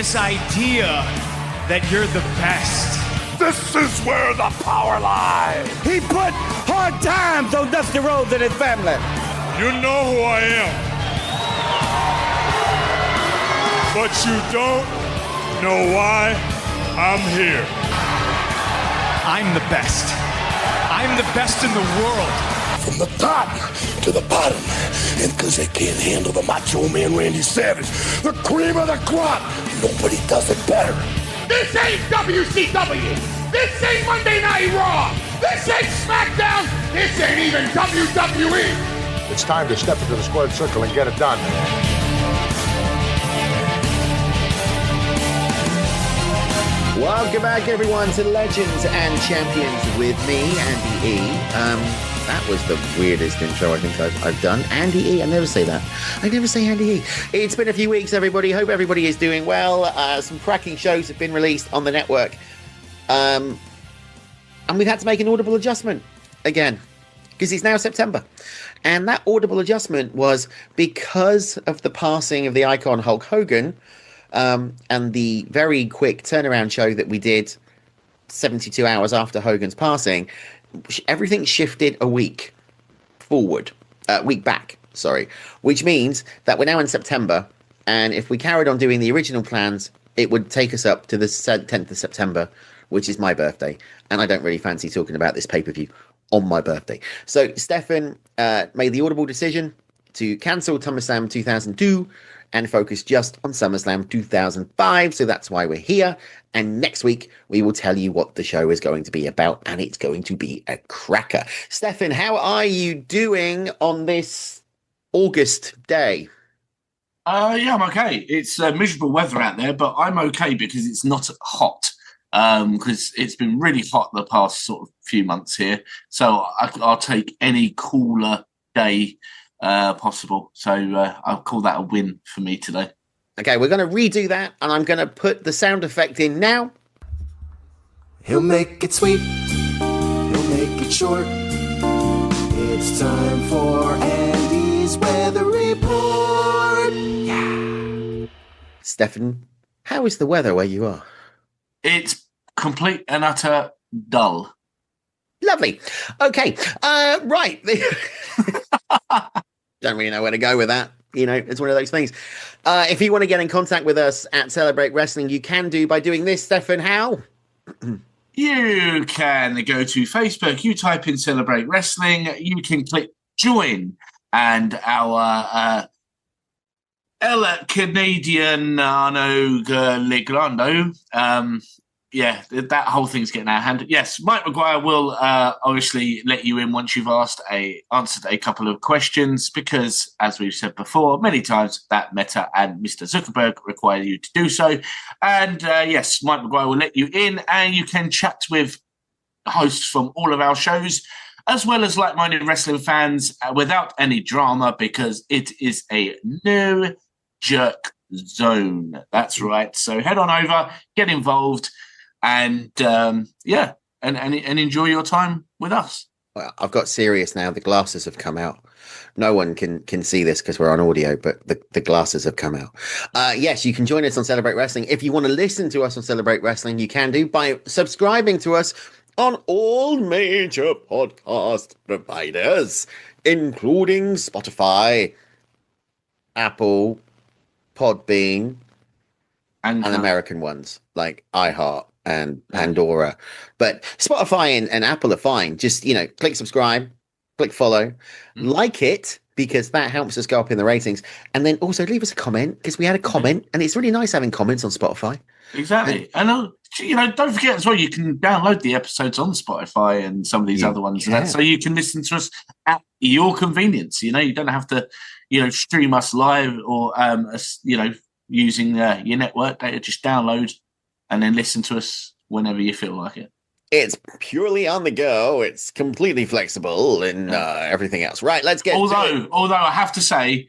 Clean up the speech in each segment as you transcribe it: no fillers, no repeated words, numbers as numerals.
this idea that you're the best. This is where the power lies. He put hard times on Dusty Rhodes and his family. You know who I am. But you don't know why I'm here. I'm the best. I'm the best in the world. From the top to the bottom. And because they can't handle the Macho Man Randy Savage, the cream of the crop, nobody does it better. This ain't WCW. This ain't Monday Night Raw. This ain't SmackDown. This ain't even WWE. It's time to step into the squared circle and get it done. Welcome back, everyone, to Legends and Champions with me, Andy E. That was the weirdest intro I think I've done. Andy E. I never say that. I never say Andy E. It's been a few weeks, everybody. Hope everybody is doing well. Some cracking shows have been released on the network. And we've had to make an audible adjustment again, because it's now September. And that audible adjustment was because of the passing of the icon Hulk Hogan, and the very quick turnaround show that we did 72 hours after Hogan's passing. Everything shifted a week back, which means that we're now in September, and if we carried on doing the original plans, it would take us up to the 10th of September, which is my birthday, and I don't really fancy talking about this pay-per-view on my birthday. So Stefan made the audible decision to cancel SummerSlam 2002 and focus just on SummerSlam 2005. So that's why we're here. And next week, we will tell you what the show is going to be about, and it's going to be a cracker. Stefan, how are you doing on this August day? Yeah, I'm okay. It's miserable weather out there, but I'm okay because it's not hot. Because it's been really hot the past sort of few months here. So I'll take any cooler day possible. So I'll call that a win for me today. Okay, we're going to redo that, and I'm going to put the sound effect in now. He'll make it sweet. He'll make it short. It's time for Andy's Weather Report. Yeah. Stefan, how is the weather where you are? It's complete and utter dull. Lovely. Okay. Right. Don't really know where to go with that. You know, it's one of those things. If you want to get in contact with us at Celebrate Wrestling, you can do by doing this, Stefan. How? You can go to Facebook. You type in Celebrate Wrestling. You can click join. And our Ella Canadian Arno Legrando. Yeah, that whole thing's getting out of hand. Yes, Mike McGuire will obviously let you in once you've answered a couple of questions, because, as we've said before many times, that Meta and Mr. Zuckerberg require you to do so. And yes, Mike McGuire will let you in, and you can chat with hosts from all of our shows, as well as like-minded wrestling fans, without any drama, because it is a no jerk zone. That's right. So head on over, get involved, and yeah, and enjoy your time with us. Well, I've got serious now. The glasses have come out. No one can see this because we're on audio, but the glasses have come out. Yes, you can join us on Celebrate Wrestling. If you want to listen to us on Celebrate Wrestling, you can do by subscribing to us on all major podcast providers, including Spotify, Apple, Podbean, and American ones like iHeart and Pandora. But Spotify and Apple are fine. Just, you know, click subscribe, click follow, like it, because that helps us go up in the ratings. And then also leave us a comment, because we had a comment, and it's really nice having comments on Spotify. Exactly. And you know, don't forget as well, you can download the episodes on Spotify and some of these other ones, and that, so you can listen to us at your convenience. You know, you don't have to, you know, stream us live or you know, using your network data. Just download and then listen to us whenever you feel like it. It's purely on the go. It's completely flexible and everything else. Right, let's get although I have to say,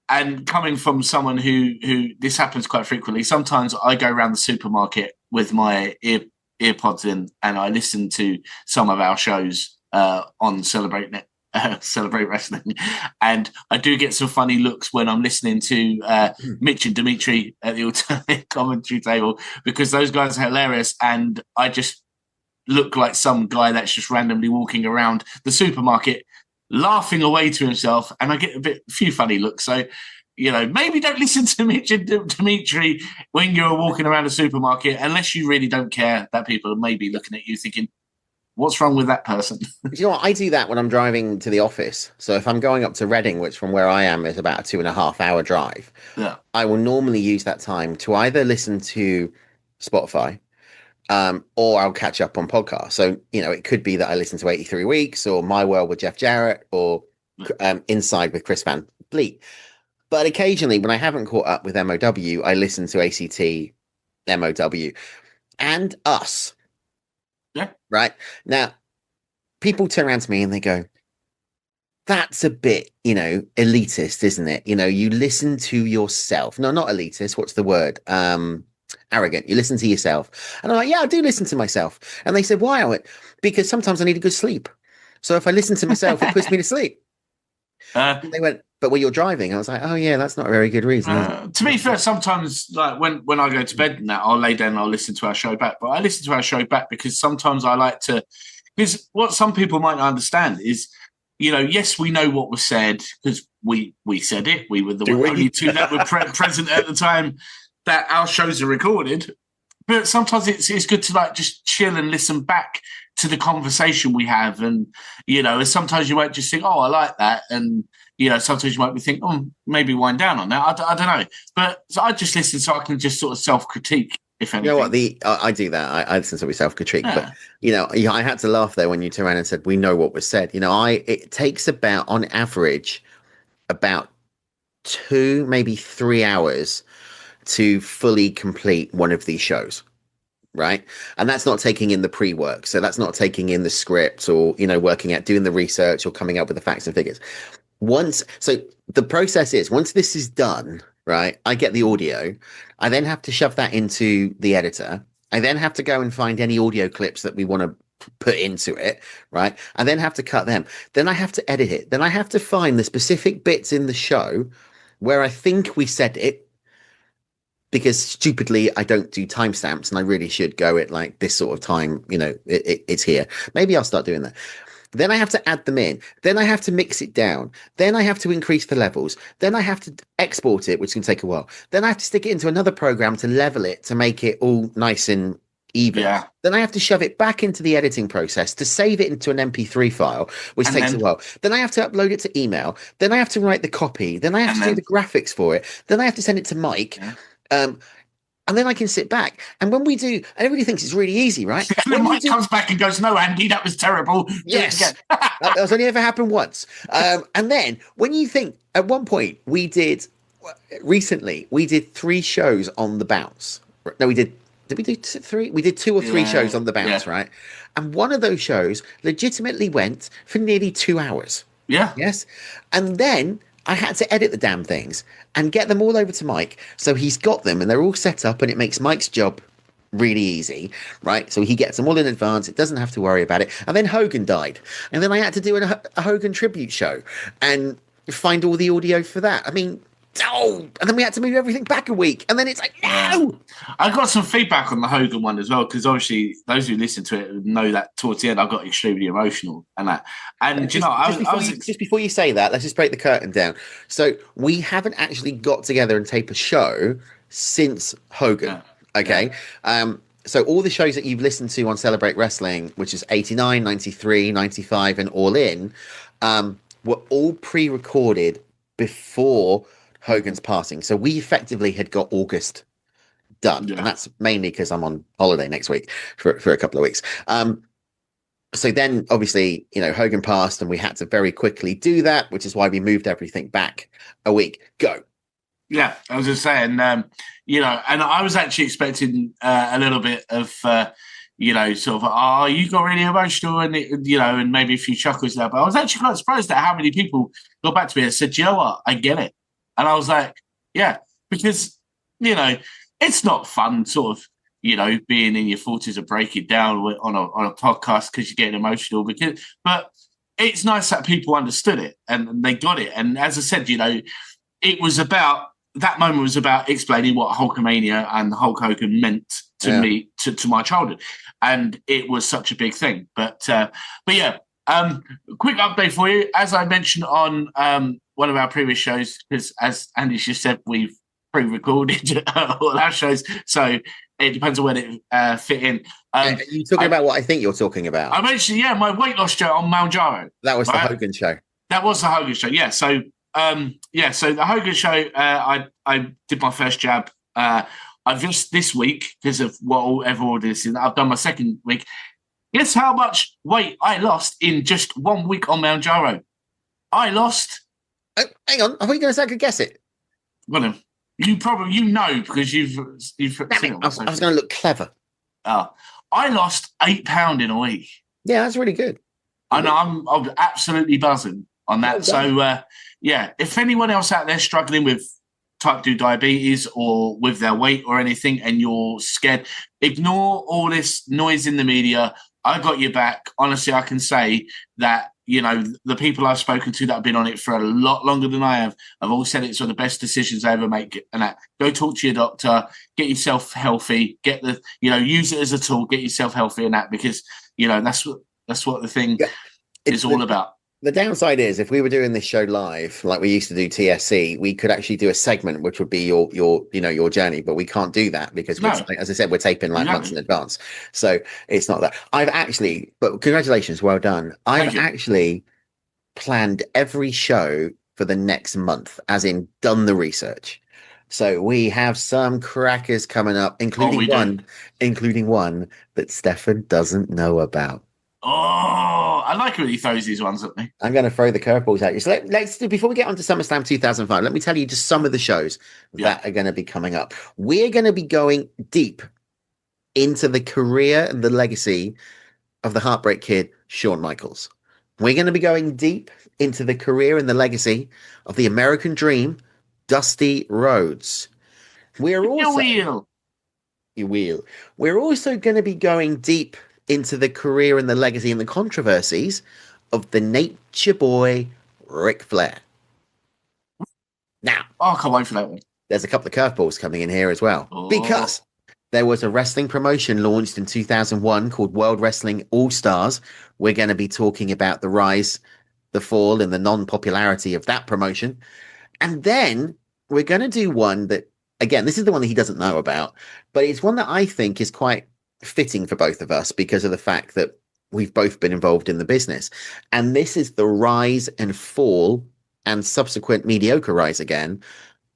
and coming from someone who this happens quite frequently, sometimes I go around the supermarket with my earpods in and I listen to some of our shows on Celebrate Celebrate Wrestling, and I do get some funny looks when I'm listening to Mitch and Dimitri at the alternate commentary table, because those guys are hilarious, and I just look like some guy that's just randomly walking around the supermarket laughing away to himself, and I get a few funny looks. So, maybe don't listen to Mitch and Dimitri when you're walking around a supermarket, unless you really don't care that people are maybe looking at you thinking, what's wrong with that person? Do you know what? I do that when I'm driving to the office. So if I'm going up to Reading, which from where I am is about a 2.5 hour drive, I will normally use that time to either listen to Spotify, or I'll catch up on podcasts. So, it could be that I listen to 83 Weeks or My World with Jeff Jarrett or Inside with Chris Van Vliet. But occasionally, when I haven't caught up with MOW, I listen to ACT, MOW, and Us. Yeah. Right? Now, people turn around to me and they go, that's a bit, elitist, isn't it? You listen to yourself. No, not elitist. What's the word? Arrogant. You listen to yourself. And I'm like, yeah, I do listen to myself. And they said, why? I went, because sometimes I need a good sleep. So if I listen to myself, it puts me to sleep. And they went, but when you're driving, I was like, oh yeah, that's not a very good reason. To be fair, sometimes like when I go to bed and that, I'll lay down and I'll listen to our show back. But I listen to our show back because sometimes I like to, because what some people might not understand is, yes, we know what was said because we said it. We were the only two that were present at the time that our shows are recorded. But sometimes it's good to like just chill and listen back to the conversation we have. And, sometimes you might just think, oh, I like that. And, sometimes you might be thinking, oh, maybe wind down on that. I don't know. But I just listen so I can just sort of self-critique, if anything. You know what? I do that. I listen to my self-critique. Yeah. But, I had to laugh there when you turned around and said, we know what was said. It takes about, on average, about 2, maybe 3 hours to fully complete one of these shows, right? And that's not taking in the pre-work. So that's not taking in the script or, working at doing the research or coming up with the facts and figures. So the process is, once this is done, right, I get the audio. I then have to shove that into the editor. I then have to go and find any audio clips that we want to put into it, right? I then have to cut them. Then I have to edit it. Then I have to find the specific bits in the show where I think we said it, because stupidly I don't do timestamps and I really should go at like this sort of time, it's here. Maybe I'll start doing that. Then I have to add them in. Then I have to mix it down. Then I have to increase the levels. Then I have to export it, which can take a while. Then I have to stick it into another program to level it, to make it all nice and even. Yeah. Then I have to shove it back into the editing process to save it into an MP3 file, which takes a while. Then I have to upload it to email. Then I have to write the copy. Then I have to do the graphics for it. Then I have to send it to Mike. Yeah. And then I can sit back. And when we do, everybody thinks it's really easy, right? And then Mike comes back and goes, no, Andy, that was terrible. Yes. That's only ever happened once. And then when you think, at one point we did 3 shows on the bounce. No, we did we do 3? We did 2 or 3 shows on the bounce, right? And one of those shows legitimately went for nearly 2 hours. Yeah. Yes. And then I had to edit the damn things and get them all over to Mike. So he's got them and they're all set up, and it makes Mike's job really easy, right? So he gets them all in advance. It doesn't have to worry about it. And then Hogan died. And then I had to do a Hogan tribute show and find all the audio for that. I mean, and then we had to move everything back a week. And then it's like, no! I got some feedback on the Hogan one as well, because obviously those who listen to it know that towards the end I got extremely emotional and that. And just before you say that, let's just break the curtain down. So we haven't actually got together and taped a show since Hogan. Yeah. Okay. Yeah. So all the shows that you've listened to on Celebrate Wrestling, which is 89, 93, 95, and All In, were all pre-recorded before Hogan's passing. So we effectively had got August done. Yeah. And that's mainly because I'm on holiday next week for a couple of weeks. So then obviously, Hogan passed and we had to very quickly do that, which is why we moved everything back a week. Go. Yeah, I was just saying, and I was actually expecting a little bit of, sort of, you got really emotional and, and maybe a few chuckles there. But I was actually quite surprised at how many people got back to me and said, you know what, I get it. And I was like, yeah, because, it's not fun sort of, being in your 40s and breaking down on a podcast because you're getting emotional. But it's nice that people understood it and they got it. And as I said, it was about that moment was about explaining what Hulkamania and Hulk Hogan meant to me, to my childhood, and it was such a big thing. But yeah, quick update for you. As I mentioned on one of our previous shows, because as Andy just said, we've pre-recorded all our shows, so it depends on when it fit in. Are you talking about what I think you're talking about? I mentioned, my weight loss show on Mount That was the Hogan show. That was the Hogan show, yeah. So, so the Hogan show, I did my first jab. I've just this week, because of whatever all this is, I've done my second week. Guess how much weight I lost in just 1 week on Mount Jaro? I lost. Oh, hang on, I thought you were going to say I could guess it. Well, you know because you've seen it. I was going to look clever. I lost £8 in a week. Yeah, that's really good. And I'm absolutely buzzing on that. So, if anyone else out there struggling with type 2 diabetes or with their weight or anything and you're scared, ignore all this noise in the media. I got your back. Honestly, I can say that, the people I've spoken to that have been on it for a lot longer than I have all said it's one of the best decisions I ever make. And that, go talk to your doctor, get yourself healthy, use it as a tool, get yourself healthy and that, because, that's what the thing is all about. The downside is, if we were doing this show live, like we used to do TSC, we could actually do a segment, which would be your journey, but we can't do that because, as I said, we're taping months in advance. So it's not that. But congratulations, well done. I've actually planned every show for the next month, as in done the research. So we have some crackers coming up, including one that Stefan doesn't know about. Oh, I like it when he throws these ones at me. I'm going to throw the curveballs at you. So let's do, before we get on to SummerSlam 2005, let me tell you just some of the shows that are going to be coming up. We're going to be going deep into the career and the legacy of the Heartbreak Kid, Shawn Michaels. We're going to be going deep into the career and the legacy of the American Dream, Dusty Rhodes. We're also going to be going deep into the career and the legacy and the controversies of the Nature Boy, Ric Flair. Now, I can't wait for that one. There's a couple of curveballs coming in here as well, because there was a wrestling promotion launched in 2001 called World Wrestling All-Stars. We're going to be talking about the rise, the fall, and the non-popularity of that promotion. And then we're going to do one that, again, this is the one that he doesn't know about, but it's one that I think is quite fitting for both of us because of the fact that we've both been involved in the business. And this is the rise and fall and subsequent mediocre rise again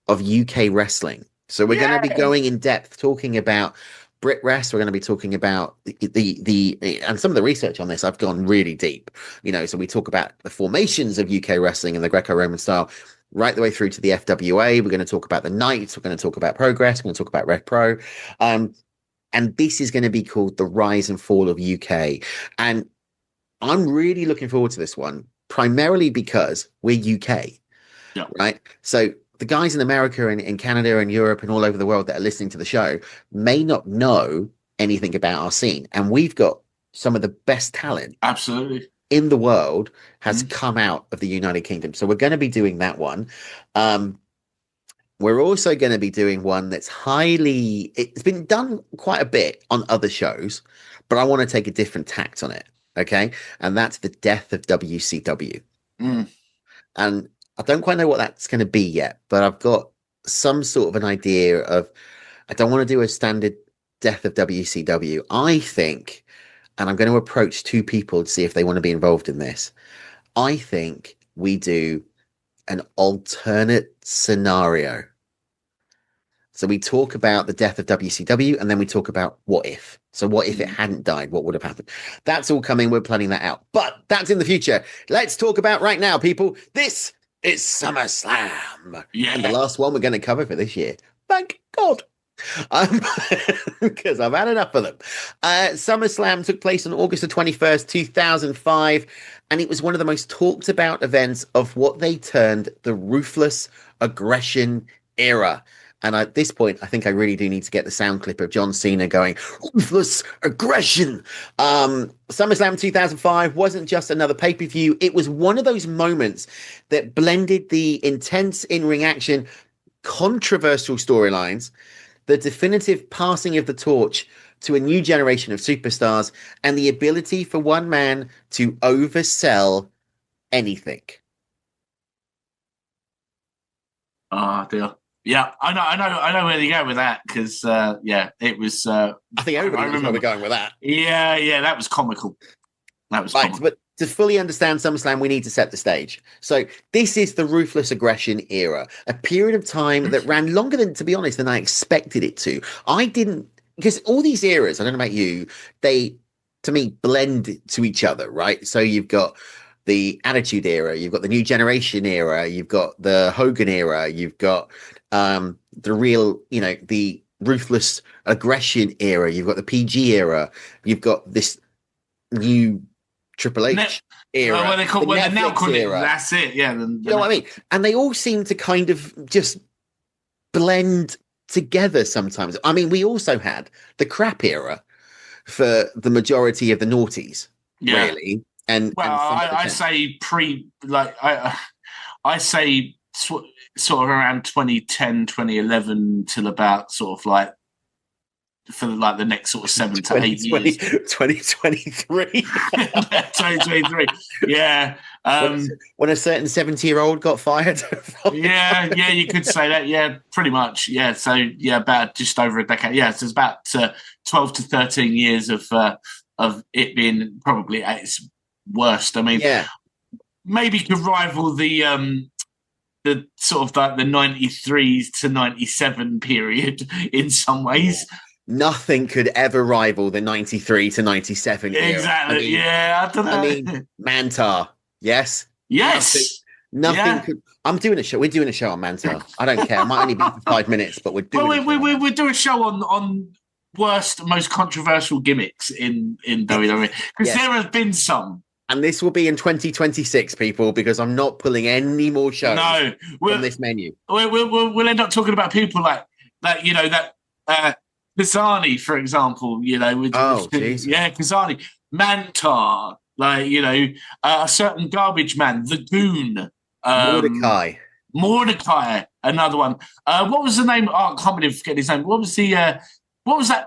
of UK wrestling. So we're going to be going in depth talking about Brit Rest. We're going to be talking about the and some of the research on this. I've gone really deep, so we talk about the formations of UK wrestling and the Greco-Roman style right the way through to the FWA. We're going to talk about the Knights. We're going to talk about Progress. We're going to talk about Red Pro. And this is going to be called The Rise and Fall of UK. And I'm really looking forward to this one, primarily because we're UK, right? So the guys in America and in Canada and Europe and all over the world that are listening to the show may not know anything about our scene. And we've got some of the best talent in the world has come out of the United Kingdom. So we're going to be doing that one. We're also going to be doing one that's it's been done quite a bit on other shows, but I want to take a different tact on it. Okay. And that's the death of WCW. And I don't quite know what that's going to be yet, but I've got some sort of an idea of, I don't want to do a standard death of WCW. I think, and I'm going to approach two people to see if they want to be involved in this. I think we do an alternate scenario. So we talk about the death of WCW and then we talk about what if. So what if it hadn't died? What would have happened? That's all coming. We're planning that out. But that's in the future. Let's talk about right now, people. This is SummerSlam. Yeah. And the last one we're going to cover for this year. Thank God. Because I've had enough of them. SummerSlam took place on August the 21st, 2005. And it was one of the most talked about events of what they termed the ruthless aggression era. And at this point, I think I really do need to get the sound clip of John Cena going, ruthless aggression. SummerSlam 2005 wasn't just another pay-per-view. It was one of those moments that blended the intense in-ring action, controversial storylines, the definitive passing of the torch to a new generation of superstars, and the ability for one man to oversell anything. Oh dear. Yeah, I know where they go with that because it was. I think everybody knows where we're going with that. Yeah, that was comical. Comical. But to fully understand SummerSlam, we need to set the stage. So this is the ruthless aggression era, a period of time that ran longer than, to be honest, than I expected it to. I didn't, because all these eras, I don't know about you, they, to me, blend to each other, right? So you've got the Attitude Era, you've got the New Generation era, you've got the Hogan era, you've got the real, the ruthless aggression era, you've got the PG era, you've got this new Triple H era. Well, they now call it, that's it, yeah. You know what I mean? And they all seem to kind of just blend together sometimes. I mean, we also had the crap era for the majority of the noughties, really. And I say I say sort of around 2010, 2011 till about sort of like for like the next sort of 7 to 8 years. 2023. 2023. Yeah. When a certain 70-year-old got fired. yeah, you could say that. Yeah, pretty much. Yeah. So yeah, about just over a decade. Yeah, so it's about 12 to 13 years of it being probably at its worst. I mean, maybe could rival the sort of like the 93s to 97 period in some ways. Nothing could ever rival the 93 to 97 era. Exactly. I don't know. I mean, Mantar. Yes. Nothing could. I'm doing a show. We're doing a show on Mantar. I don't care. It might only be for 5 minutes, but we're doing. We're doing a show on worst, most controversial gimmicks in WWE because there have been some. And this will be in 2026, people, because I'm not pulling any more shows from this menu. We'll end up talking about people like Kazani, for example. Kazani, Mantar, a certain garbage man, the Goon, Mordecai, another one. What was the name? I can't believe I forget his name. What was that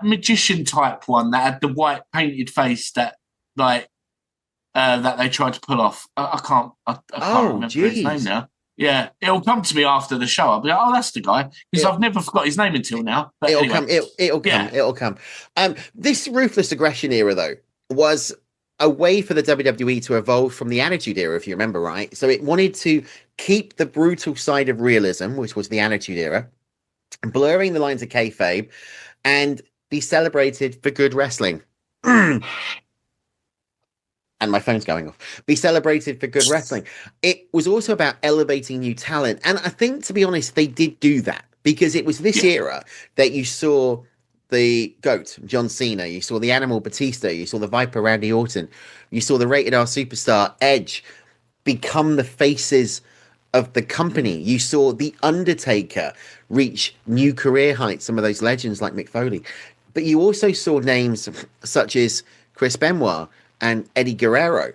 magician type one that had the white painted face that that they tried to pull off? I can't remember his name now. Yeah, it'll come to me after the show. I'll be like, oh, that's the guy, because I've never forgot his name until now. But it'll come. It'll come. This ruthless aggression era, though, was a way for the WWE to evolve from the Attitude Era, if you remember right. So it wanted to keep the brutal side of realism, which was the Attitude Era, blurring the lines of kayfabe, and be celebrated for good wrestling. And my phone's going off. Be celebrated for good wrestling. It was also about elevating new talent. And I think, to be honest, they did do that because it was this era that you saw the GOAT, John Cena. You saw the Animal Batista. You saw the Viper, Randy Orton. You saw the Rated R superstar Edge become the faces of the company. You saw the Undertaker reach new career heights, some of those legends like Mick Foley. But you also saw names such as Chris Benoit and Eddie Guerrero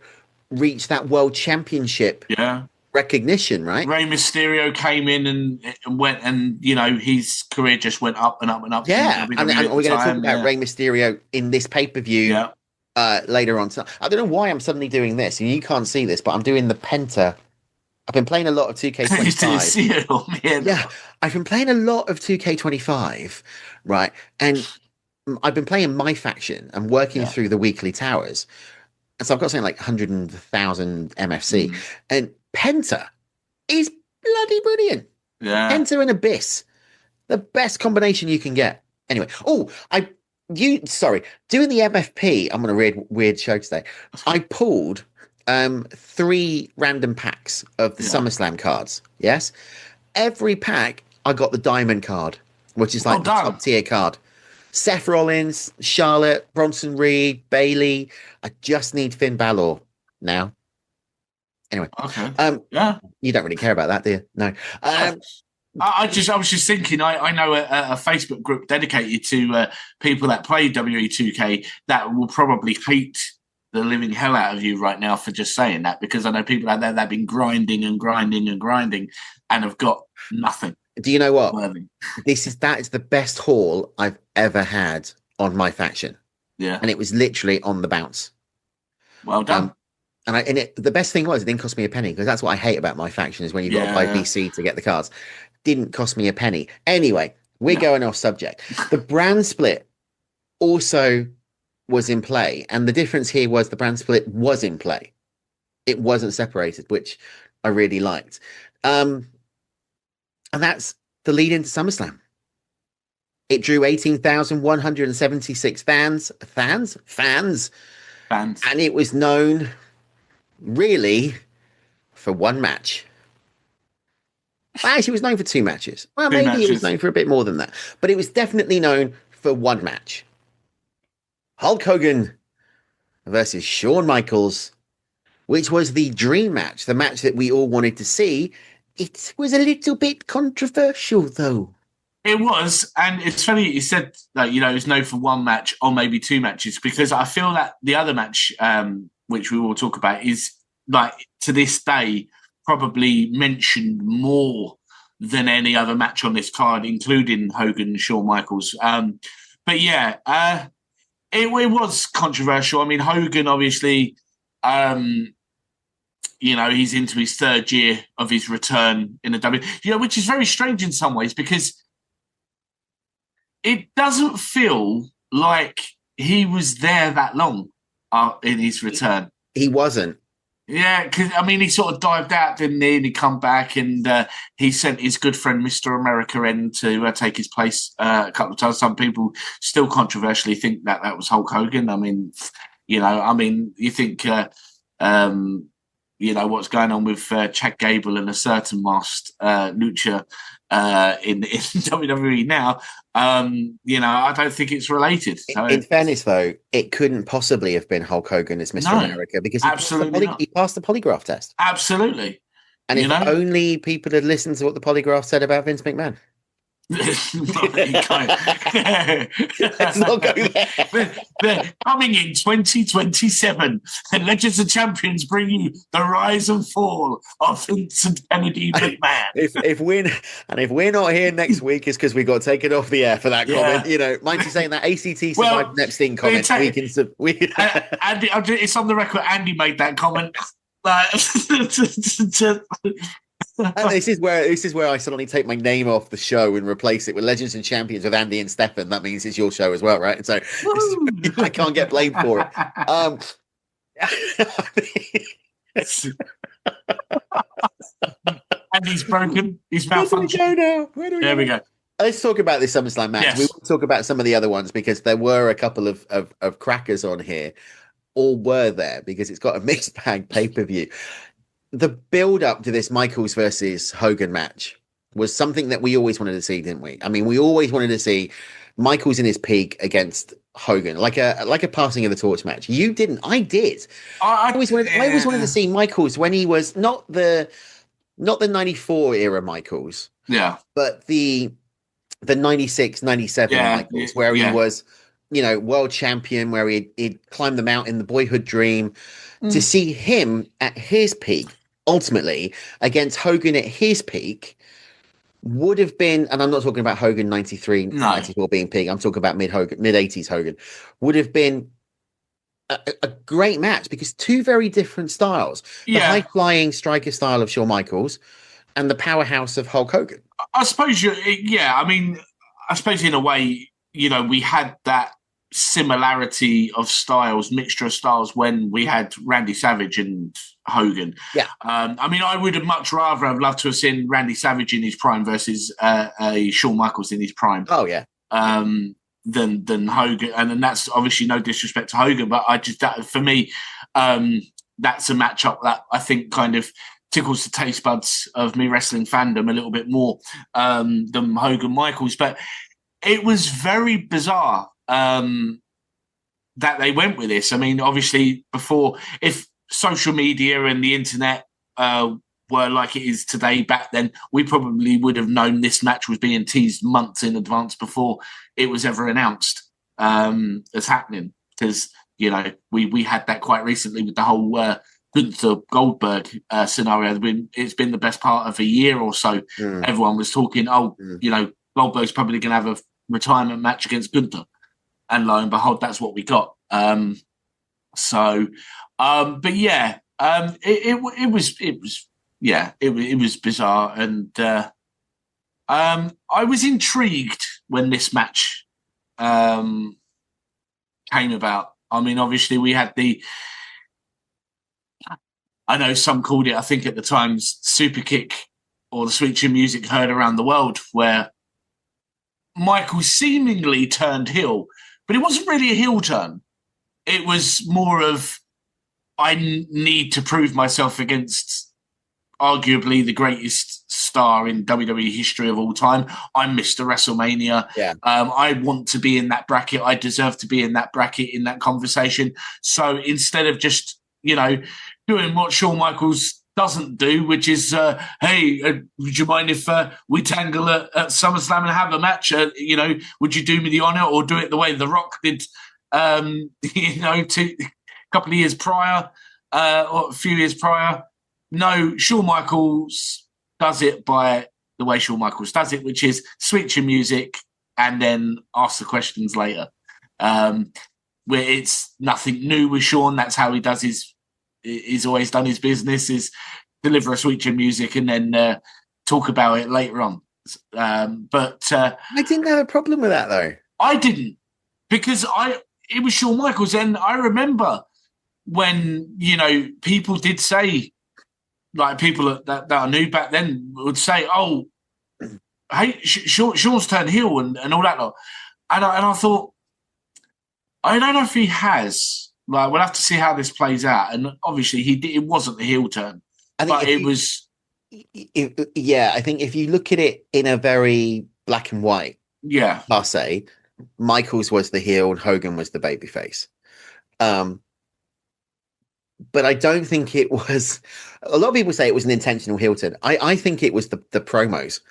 reach that world championship recognition, right? Rey Mysterio came in and went, and his career just went up and up and up. Yeah, and we're going to talk about Rey Mysterio in this pay-per-view later on. So I don't know why I'm suddenly doing this, and you can't see this, but I'm doing the Penta. I've been playing a lot of 2K25. Yeah, I've been playing a lot of 2K25, right? And I've been playing my faction and working through the weekly towers. And so I've got something like 100,000 MFC. And Penta is bloody brilliant. Yeah. Penta and Abyss. The best combination you can get. Anyway. Doing the MFP, I'm on a weird show today. I pulled 3 random packs of the SummerSlam cards. Yes. Every pack, I got the diamond card, which is like the top tier card. Seth Rollins, Charlotte, Bronson Reed, Bayley. I just need Finn Balor now. Anyway. Okay. You don't really care about that, do you? No. I was just thinking. I know a Facebook group dedicated to people that play WWE 2K that will probably hate the living hell out of you right now for just saying that, because I know people out there that have been grinding and grinding and grinding and have got nothing. Do you know what? Worthy. That is the best haul I've ever had on my faction. Yeah, and it was literally on the bounce. Well done. The best thing was it didn't cost me a penny, because that's what I hate about my faction is when you've got to buy VC to get the cards. Didn't cost me a penny. Anyway, we're going off subject. The brand split also was in play, and the difference here was the brand split was in play. It wasn't separated, which I really liked. And that's the lead into SummerSlam. It drew 18,176 fans, and it was known really for one match. Well, actually, it was known for two matches. Well, maybe it was known for a bit more than that, but it was definitely known for one match. Hulk Hogan versus Shawn Michaels, which was the dream match, the match that we all wanted to see. It was a little bit controversial, though. It was, and it's funny you said that, you know, it's known for one match or maybe two matches, because I feel that the other match, which we will talk about, is, like, to this day, probably mentioned more than any other match on this card, including Hogan and Shawn Michaels. But yeah, it was controversial. I mean, Hogan, obviously, you know, he's into his third year of his return in the WWE, you know, which is very strange in some ways, because it doesn't feel like he was there that long in his return. He wasn't. Yeah, because, I mean, he sort of dived out, didn't he? And he come back, and he sent his good friend Mr. America in to take his place a couple of times. Some people still controversially think that was Hulk Hogan. I mean, you know, you think, you know, what's going on with Chad Gable and a certain masked lucha in WWE now, you know, I don't think it's related. So. In fairness, though, it couldn't possibly have been Hulk Hogan as Mr. America, because he passed the polygraph test. Absolutely. And if only people had listened to what the polygraph said about Vince McMahon. Let's not go there. They're coming in 2027, and Legends of Champions bring you the rise and fall of Vincent Kennedy McMahon. If we're not here next week, it's because we got taken off the air for that comment. You know, mind you saying that ACT survived Epstein comment. Andy, it's on the record. Andy made that comment. And this is where I suddenly take my name off the show and replace it with Legends and Champions with Andy and Stefan. That means it's your show as well, right? And so I can't get blamed for it. And he's broken. He's malfunctioning. There we go. Let's talk about this SummerSlam match. Yes. We will talk about some of the other ones, because there were a couple of crackers on here. All were there, because it's got a mixed bag pay-per-view. The build up to this Michaels versus Hogan match was something that we always wanted to see, didn't we? I mean, we always wanted to see Michaels in his peak against Hogan, like a passing of the torch match. You didn't. I did. I always wanted to see Michaels when he was not the 94 era Michaels. Yeah. But the 96, 97 Michaels, where he was, you know, world champion, where he'd climbed the mountain, the boyhood dream. To see him at his peak, ultimately, against Hogan at his peak, would have been, and I'm not talking about Hogan 93, 94 being peak, I'm talking about mid-80s Hogan, would have been a great match, because two very different styles. The high-flying striker style of Shawn Michaels and the powerhouse of Hulk Hogan. I suppose I suppose in a way, you know, we had that similarity of styles, mixture of styles, when we had Randy Savage and Hogan. Yeah. I mean, I would have much rather have loved to have seen Randy Savage in his prime versus Shawn Michaels in his prime. Oh yeah. Than Hogan, and then that's obviously no disrespect to Hogan, but for me, that's a matchup that I think kind of tickles the taste buds of me wrestling fandom a little bit more than Hogan Michaels. But it was very bizarre that they went with this. I mean, obviously, before, if social media and the internet were like it is today. Back then, we probably would have known this match was being teased months in advance before it was ever announced as happening. Because, you know, we had that quite recently with the whole Gunther Goldberg scenario. It's been the best part of a year or so. Everyone was talking, you know, Goldberg's probably going to have a retirement match against Gunther. And lo and behold, that's what we got. But yeah, it was bizarre, and I was intrigued when this match came about. I mean, obviously, we had I know some called it, I think at the time, super kick or the Sweet Chin Music heard around the world, where Michael seemingly turned heel, but it wasn't really a heel turn. It was more of, I need to prove myself against arguably the greatest star in WWE history of all time. I'm Mr. WrestleMania. Yeah. I want to be in that bracket. I deserve to be in that bracket, in that conversation. So instead of just, you know, doing what Shawn Michaels doesn't do, which is, hey, would you mind if we tangle at SummerSlam and have a match? You know, would you do me the honor, or do it the way The Rock did, you know, a couple of years prior, or a few years prior? No, Shawn Michaels does it by the way Shawn Michaels does it, which is switch your music and then ask the questions later. Where it's nothing new with Shawn. That's how he does he's always done his business, is deliver a switch in music and then talk about it later on. But I didn't have a problem with that, though. I didn't, because it was Shawn Michaels. And I remember when, you know, people did say, like people that I knew back then would say, oh, hey, Shawn's turned heel and all that lot. And I thought, I don't know if he has. Like, we'll have to see how this plays out. And obviously, it wasn't the heel turn, but it was. Yeah, I think if you look at it in a very black and white, passe, Michaels was the heel and Hogan was the babyface. But I don't think it was. A lot of people say it was an intentional heel turn. I think it was the promos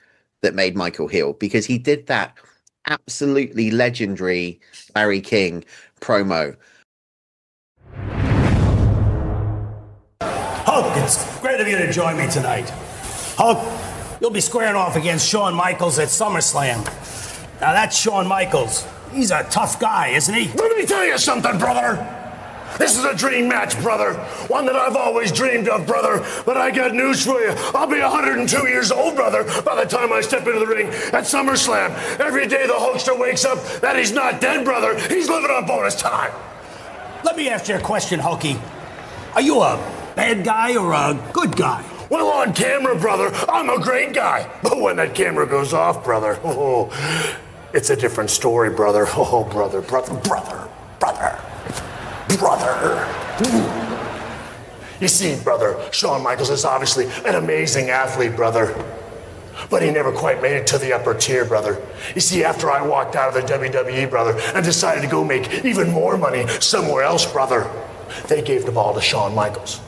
that made Michael heel, because he did that absolutely legendary Larry King promo. Hulk, it's great of you to join me tonight. Hulk, you'll be squaring off against Shawn Michaels at SummerSlam. Now, that's Shawn Michaels. He's a tough guy, isn't he? Let me tell you something, brother. This is a dream match, brother. One that I've always dreamed of, brother. But I got news for you. I'll be 102 years old, brother, by the time I step into the ring at SummerSlam. Every day the Hulkster wakes up that he's not dead, brother. He's living on bonus time. Let me ask you a question, Hulkie. Are you a bad guy or a good guy? Well, on camera, brother, I'm a great guy. But when that camera goes off, brother, it's a different story, brother. Oh, brother. You see, brother, Shawn Michaels is obviously an amazing athlete, brother. But he never quite made it to the upper tier, brother. You see, after I walked out of the WWE, brother, and decided to go make even more money somewhere else, brother, they gave the ball to Shawn Michaels.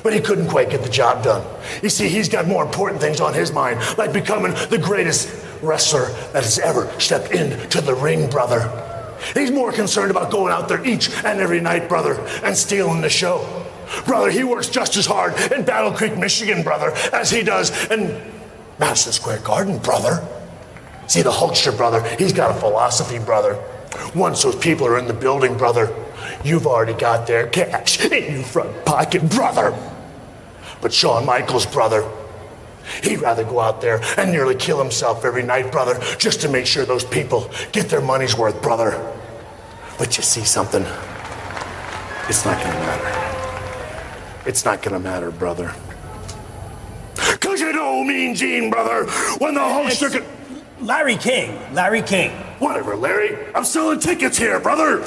But he couldn't quite get the job done. You see, he's got more important things on his mind, like becoming the greatest wrestler that has ever stepped into the ring, brother. He's more concerned about going out there each and every night, brother, and stealing the show. Brother, he works just as hard in Battle Creek, Michigan, brother, as he does in Madison Square Garden, brother. See, the Hulkster, brother, he's got a philosophy, brother. Once those people are in the building, brother, you've already got their cash in your front pocket, brother. But Shawn Michaels, brother, he'd rather go out there and nearly kill himself every night, brother, just to make sure those people get their money's worth, brother. But you see something? It's not gonna matter. It's not gonna matter, brother. Cause you know Mean Gene, brother, when the Hulkster could... Larry King. Whatever, Larry. I'm selling tickets here, brother.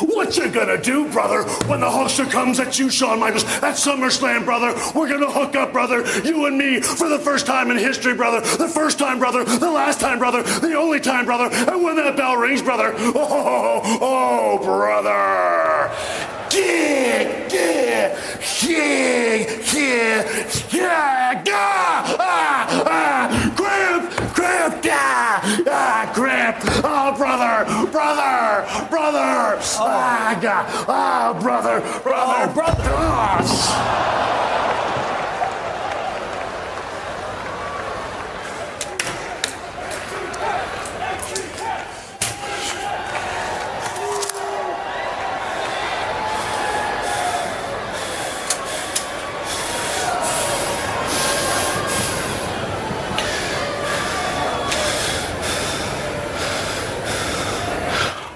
What you gonna do, brother, when the Hulkster comes at you, Shawn Michaels, at SummerSlam, brother? We're gonna hook up, brother, you and me, for the first time in history, brother. The first time, brother. The last time, brother. The only time, brother. And when that bell rings, brother, oh, brother. Get Grip! Oh, brother! Ah, God! Oh, brother!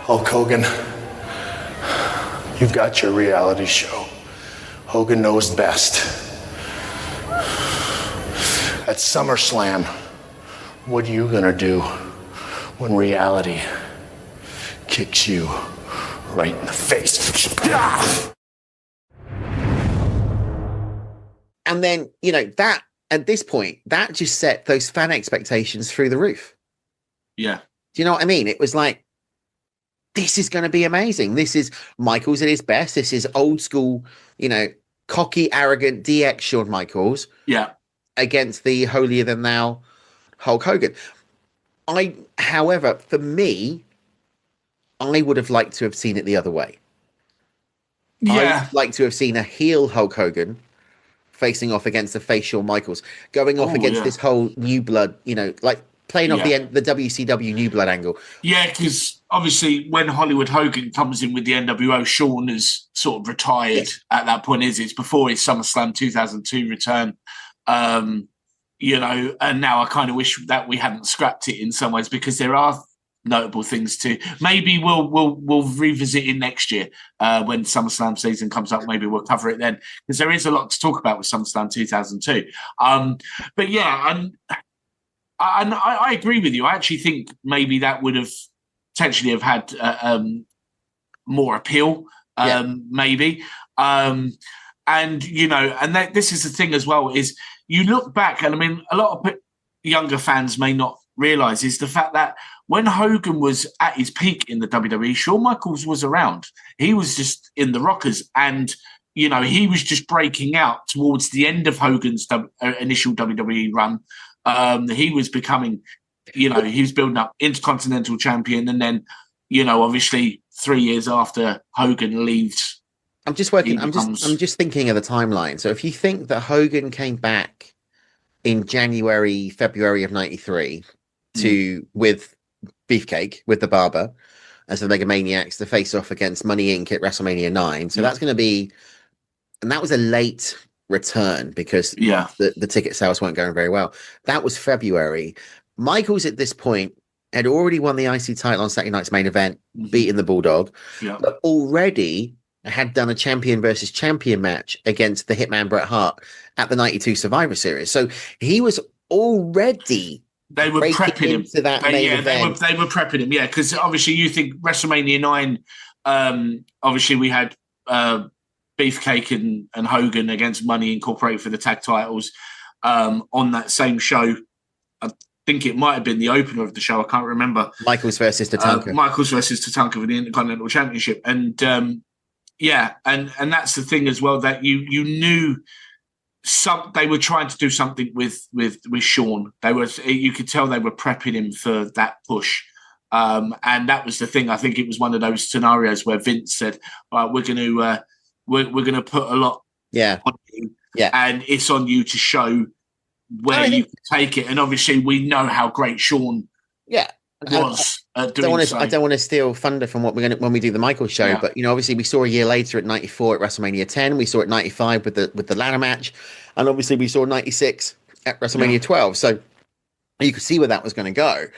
Hulk Hogan, you've got your reality show. Hogan knows best. At SummerSlam, what are you gonna do when reality kicks you right in the face? And then, that at this point, that just set those fan expectations through the roof. Yeah. Do you know what I mean? It was like, this is going to be amazing. This is Michaels at his best. This is old school, cocky, arrogant DX Shawn Michaels. Yeah. Against the holier than thou Hulk Hogan. However, for me, I would have liked to have seen it the other way. Yeah. I would like to have seen a heel Hulk Hogan facing off against the face Shawn Michaels, going off against this whole new blood, like playing off the WCW new blood angle. Yeah, because obviously when Hollywood Hogan comes in with the NWO, Shawn is sort of retired at that point. It's before his SummerSlam 2002 return. And now I kind of wish that we hadn't scrapped it in some ways, because there are notable things to. Maybe we'll revisit it next year when SummerSlam season comes up. Maybe we'll cover it then, because there is a lot to talk about with SummerSlam 2002. But yeah, and I agree with you. I actually think maybe that would have potentially have had more appeal, maybe. And this is the thing as well, is you look back, and I mean, a lot of younger fans may not realise is the fact that when Hogan was at his peak in the WWE, Shawn Michaels was around. He was just in the rockers, and he was just breaking out towards the end of Hogan's initial WWE run. He was becoming, he was building up Intercontinental Champion, and then, obviously 3 years after Hogan leaves. I'm just thinking of the timeline. So if you think that Hogan came back in February of '93 with Beefcake, with the Barber, as the Megamaniacs to face off against Money Inc. at WrestleMania 9. So that's going to be, and that was a late return because the ticket sales weren't going very well. That was February. Michaels at this point had already won the IC title on Saturday Night's Main Event, beating the Bulldog, but already had done a champion versus champion match against the Hitman Bret Hart at the '92 Survivor Series. So he was already they were prepping him to that main event. They were prepping him, because obviously you think WrestleMania 9, obviously we had Beefcake and Hogan against Money Incorporated for the tag titles on that same show. I think it might have been the opener of the show. I can't remember. Michaels versus Tatanka. Michaels versus Tatanka for the Intercontinental Championship. And and that's the thing as well, that you knew they were trying to do something with Shawn. You could tell they were prepping him for that push. And that was the thing. I think it was one of those scenarios where Vince said, "All right, we're going to put a lot on you, and it's on you to show where you can take it." And obviously, we know how great Shawn was doing so. I don't want to steal thunder from what we're going to when we do the Michaels show, but obviously, we saw a year later at '94 at WrestleMania 10. We saw it '95 with the ladder match, and obviously, we saw '96 at WrestleMania 12. So you could see where that was going to go.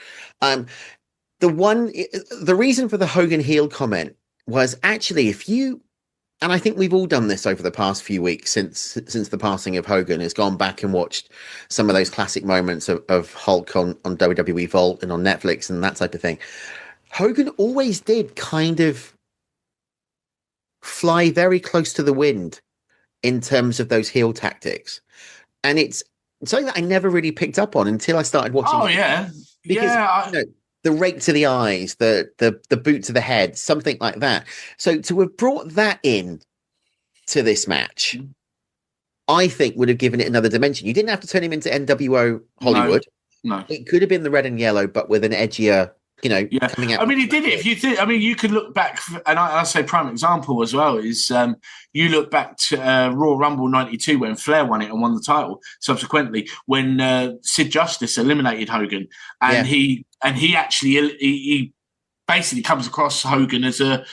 The reason for the Hogan heel comment was actually, and I think we've all done this over the past few weeks since the passing of Hogan, has gone back and watched some of those classic moments of Hulk on WWE Vault and on Netflix and that type of thing. Hogan always did kind of fly very close to the wind in terms of those heel tactics. And it's something that I never really picked up on until I started watching. Oh, yeah. Because, the rake to the eyes, the boot to the head, something like that. So to have brought that in to this match I think would have given it another dimension. You didn't have to turn him into NWO Hollywood. No. It could have been the red and yellow, but with an edgier, coming out. I mean, he did it. If you think, I mean, you could look back, and I say prime example as well is you look back to Raw Rumble '92 when Flair won it and won the title. Subsequently, when Sid Justice eliminated Hogan, and he actually basically comes across Hogan as a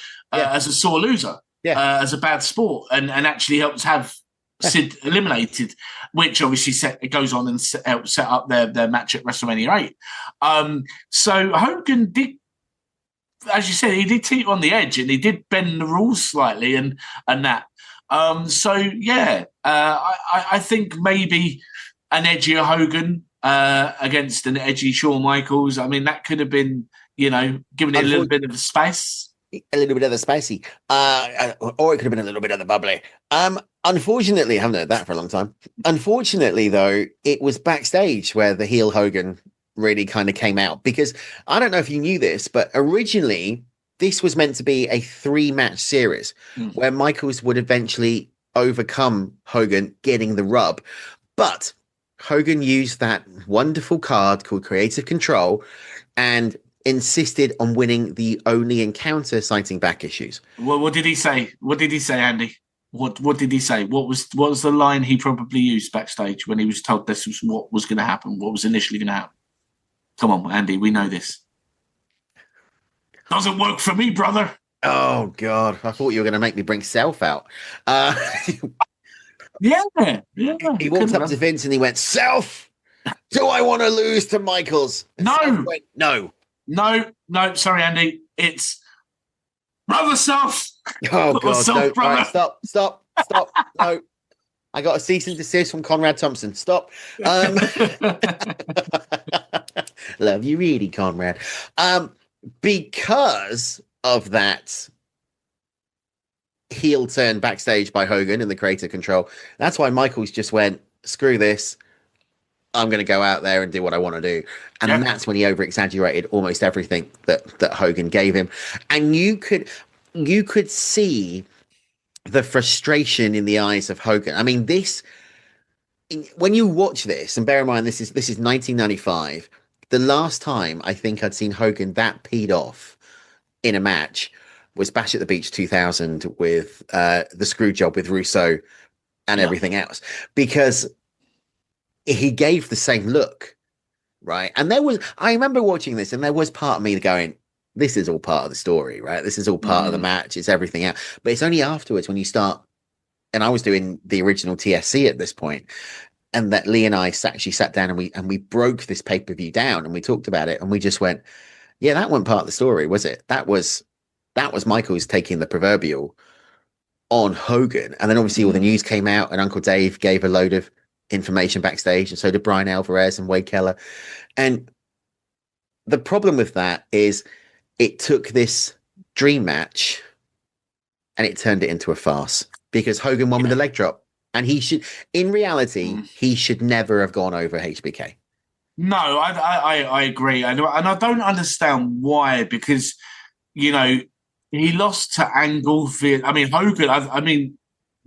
sore loser, as a bad sport, and actually helps have Sid eliminated, which obviously it goes on and helps set up their match at WrestleMania 8. So Hogan did, as you said, he did teeter on the edge and he did bend the rules slightly and that. I think maybe an edgier Hogan against an edgy Shawn Michaels. I mean, that could have been, giving it a little bit of space. A little bit of the spicy, or it could have been a little bit of the bubbly. Unfortunately, I haven't heard that for a long time. Unfortunately, though, it was backstage where the heel Hogan really kind of came out, because I don't know if you knew this, but originally this was meant to be a 3-match series where Michaels would eventually overcome Hogan getting the rub. But Hogan used that wonderful card called Creative Control and insisted on winning the only encounter, citing back issues. Well, what did he say? What did he say, Andy? What did he say? What was the line he probably used backstage when he was told this was what was going to happen? What was initially going to happen? Come on, Andy, we know this. Doesn't work for me, brother. Oh God, I thought you were going to make me bring Self out. Yeah. He walked up to Vince and he went, "Self, do I want to lose to Michaels?" And No. Self went, no. No, sorry, Andy. It's brother Self. Oh God, Self, no. brother. Right, stop. No. I got a cease and desist from Conrad Thompson. Stop. Love you really, Conrad. Because of that heel turn backstage by Hogan and the Creative Control, that's why Michaels just went, screw this. I'm going to go out there and do what I want to do. And that's when he over-exaggerated almost everything that Hogan gave him. And you could see the frustration in the eyes of Hogan. I mean, when you watch this, and bear in mind, this is 1995, the last time I think I'd seen Hogan that peed off in a match was Bash at the Beach 2000 with the screw job with Russo and everything else. Because he gave the same look, right? And I remember watching this and there was part of me going, this is all part of the story, right? This is all part of the match. It's everything else. But it's only afterwards when you start, and I was doing the original TSC at this point, and that Lee and I actually sat down and we broke this pay-per-view down and we talked about it and we just went, yeah, that wasn't part of the story, was it? That was Michaels taking the proverbial on Hogan. And then obviously all the news came out and Uncle Dave gave a load of information backstage, and so did Brian Alvarez and Wade Keller. And the problem with that is it took this dream match and it turned it into a farce, because Hogan won with a leg drop, and in reality he should never have gone over HBK. No, I agree, and I don't understand why, because he lost to Angle. I mean, Hogan. I mean,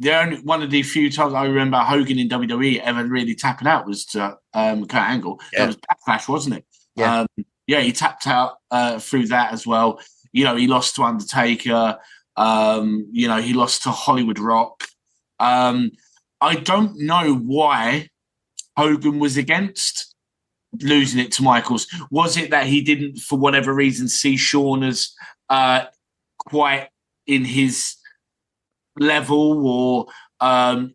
the only one of the few times I remember Hogan in WWE ever really tapping out was to Kurt Angle. That was Backlash, wasn't it? Yeah. He tapped out through that as well. He lost to Undertaker. He lost to Hollywood Rock. I don't know why Hogan was against losing it to Michaels. Was it that he didn't, for whatever reason, see Shawn as quite in his level, or I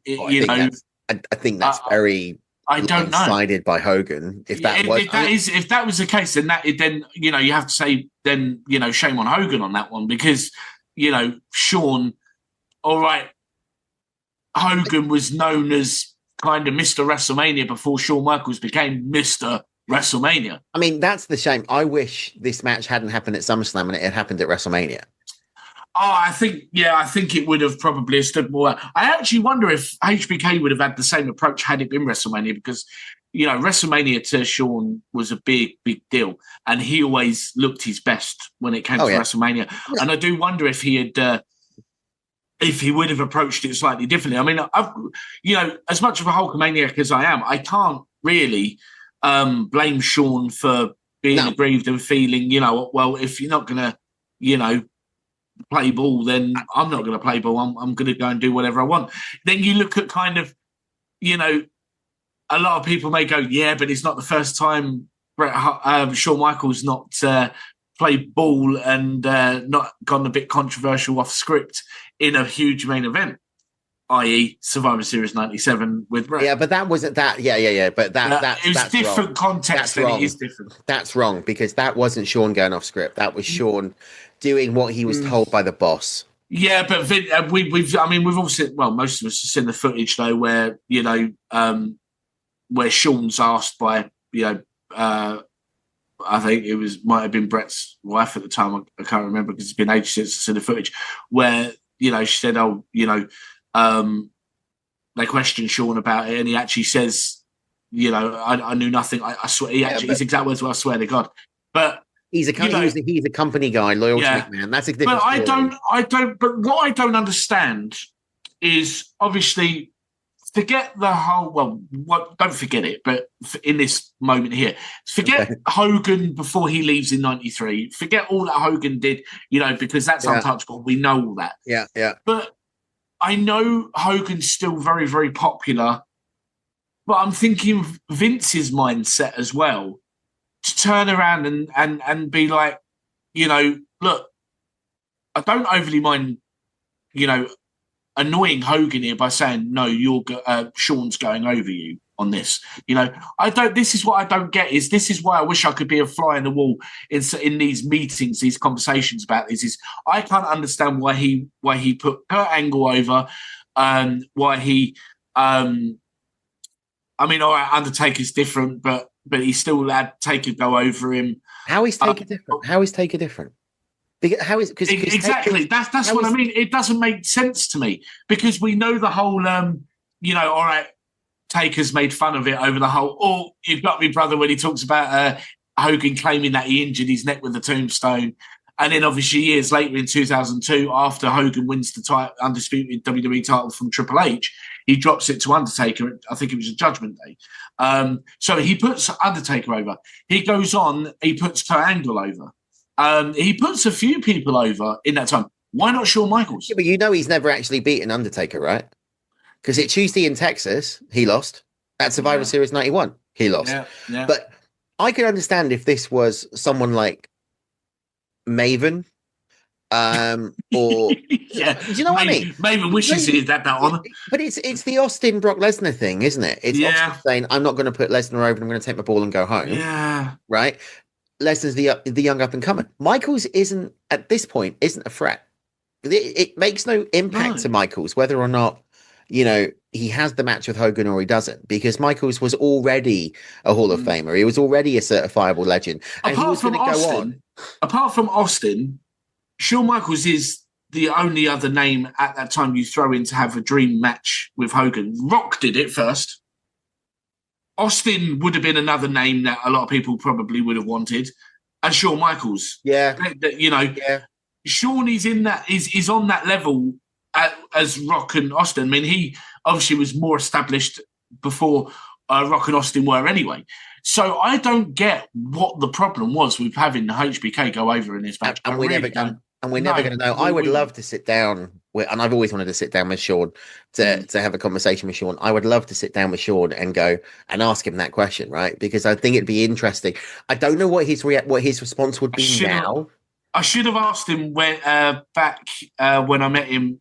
think that's very I don't know. Sided by Hogan. If that was the case, then you have to say shame on Hogan on that one, because Shawn, all right, Hogan was known as kind of Mr. WrestleMania before Shawn Michaels became Mr. WrestleMania. I mean, that's the shame. I wish this match hadn't happened at SummerSlam and it had happened at WrestleMania. Oh, I think it would have probably stood more. I actually wonder if HBK would have had the same approach had it been WrestleMania, because, WrestleMania to Shawn was a big, big deal. And he always looked his best when it came to WrestleMania. And I do wonder if he had if he would have approached it slightly differently. I mean, as much of a Hulkamaniac as I am, I can't really blame Shawn for being aggrieved and feeling, well, if you're not going to, play ball, then I'm not going to play ball. I'm going to go and do whatever I want. Then you look at kind of, a lot of people may go, yeah, but it's not the first time Shawn Michaels not played ball and not gone a bit controversial off script in a huge main event, i.e. Survivor Series 97 with Bret. Yeah, but that wasn't that. Yeah. But it was that's different wrong. context. That's wrong. It is different. That's wrong because that wasn't Shawn going off script. That was Shawn doing what he was told by the boss. Yeah, but we've all seen. Well, most of us have seen the footage though, where where Shawn's asked by I think might have been Bret's wife at the time. I can't remember because it's been ages since I've seen the footage. Where she said, they questioned Shawn about it, and he actually says, I knew nothing. I swear, his exact words were, "I swear to God." But he's a company guy, loyal to McMahon. That's a different. But I don't. But what I don't understand is obviously. Forget the whole. Well, don't forget it. But in this moment here, forget Hogan before he leaves in '93. Forget all that Hogan did. Because that's untouchable. We know all that. Yeah. But I know Hogan's still very, very popular. But I'm thinking Vince's mindset as well to turn around and be like, look, I don't overly mind, annoying Hogan here by saying, no, Shawn's going over you on this. This is what I don't get this is why I wish I could be a fly in the wall in these meetings, these conversations about this is I can't understand why he put Kurt Angle over, why he, all right, Undertaker's different, but he still had Taker go over him. How is Taker different? How is Taker different? Exactly. That's what I mean. It doesn't make sense to me because we know the whole, all right, Taker's made fun of it over the whole, you've got me, brother, when he talks about Hogan claiming that he injured his neck with the tombstone. And then obviously years later in 2002, after Hogan wins the undisputed WWE title from Triple H, he drops it to Undertaker. I think it was a Judgment Day. So he puts Undertaker over. He goes on, he puts Kurt Angle over. He puts a few people over in that time. Why not Shawn Michaels? Yeah, but he's never actually beaten Undertaker, right? Because at Tuesday in Texas, he lost. At Survivor Series 91, he lost. Yeah. But I could understand if this was someone like Maven, or do you know what I mean? Maven wishes he had that honor. But it's the Austin Brock Lesnar thing, isn't it? It's Austin saying, I'm not going to put Lesnar over, I'm going to take my ball and go home. Yeah. Right? Lesnar's the young up and coming. Michaels isn't at this point a threat. It makes no impact to Michaels whether or not he has the match with Hogan or he doesn't, because Michaels was already a Hall of Famer. He was already a certifiable legend, and he was going to go on. Apart from Austin, Shawn Michaels is the only other name at that time you throw in to have a dream match with Hogan. Rock did it first. Austin would have been another name that a lot of people probably would have wanted, and Shawn Michaels. Yeah, Shawn is is on that level as Rock and Austin. I mean, he obviously was more established before Rock and Austin were anyway. So I don't get what the problem was with having the HBK go over in this match. And we're never going to know. I would love to sit down with, and I've always wanted to sit down with Shawn to have a conversation with Shawn. I would love to sit down with Shawn and go and ask him that question, right? Because I think it'd be interesting. I don't know what his response would be now. I should have asked him when back when I met him.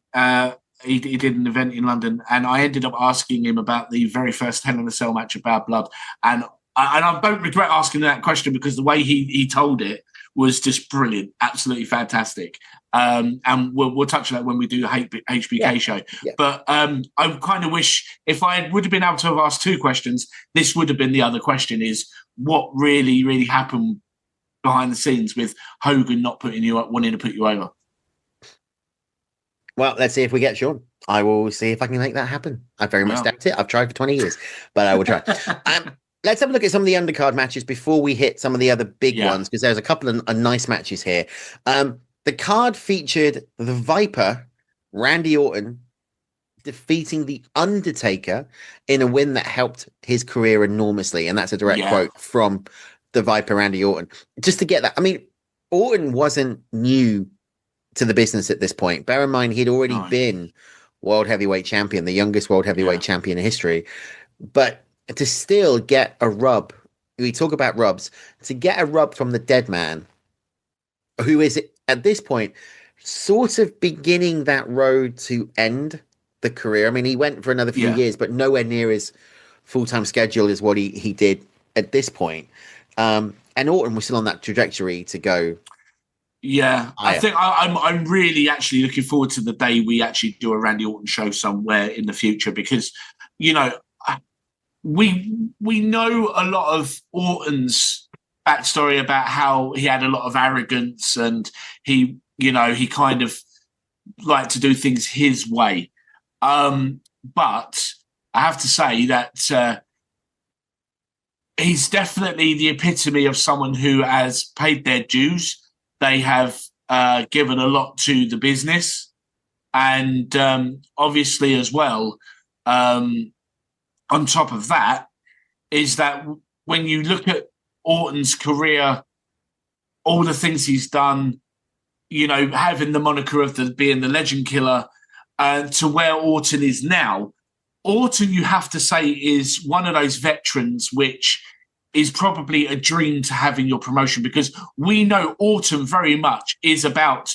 He did an event in London, and I ended up asking him about the very first Hell in a Cell match of Bad Blood, and I don't regret asking that question because the way he told it was just brilliant, absolutely fantastic. And we'll touch on that when we do the HBK show. Yeah. But I kind of wish if I would have been able to have asked two questions, this would have been the other question: is what really, really happened behind the scenes with Hogan not putting you up, wanting to put you over. Well, let's see if we get Shawn. I will see if I can make that happen. I very much doubt it. I've tried for 20 years, but I will try. Let's have a look at some of the undercard matches before we hit some of the other big ones, because there's a couple of nice matches here. The card featured the Viper Randy Orton defeating The Undertaker in a win that helped his career enormously. And that's a direct quote from the Viper, Randy Orton. Just to get that, I mean, Orton wasn't new to the business at this point. Bear in mind, he'd already been world heavyweight champion, the youngest world heavyweight champion in history. But to still get a rub, we talk about rubs, to get a rub from the dead man, who is at this point sort of beginning that road to end the career. I mean, he went for another few years, but nowhere near his full-time schedule is what he did at this point. And Orton was still on that trajectory to go. Yeah, I think I'm really actually looking forward to the day we actually do a Randy Orton show somewhere in the future, because, you know, we know a lot of Orton's backstory about how he had a lot of arrogance and he kind of liked to do things his way. But I have to say that he's definitely the epitome of someone who has paid their dues. They have given a lot to the business. And obviously as well, on top of that, is that when you look at Orton's career, all the things he's done, you know, having the moniker of being the legend killer, to where Orton is now. Orton, you have to say, is one of those veterans which is probably a dream to have in your promotion, because we know Orton very much is about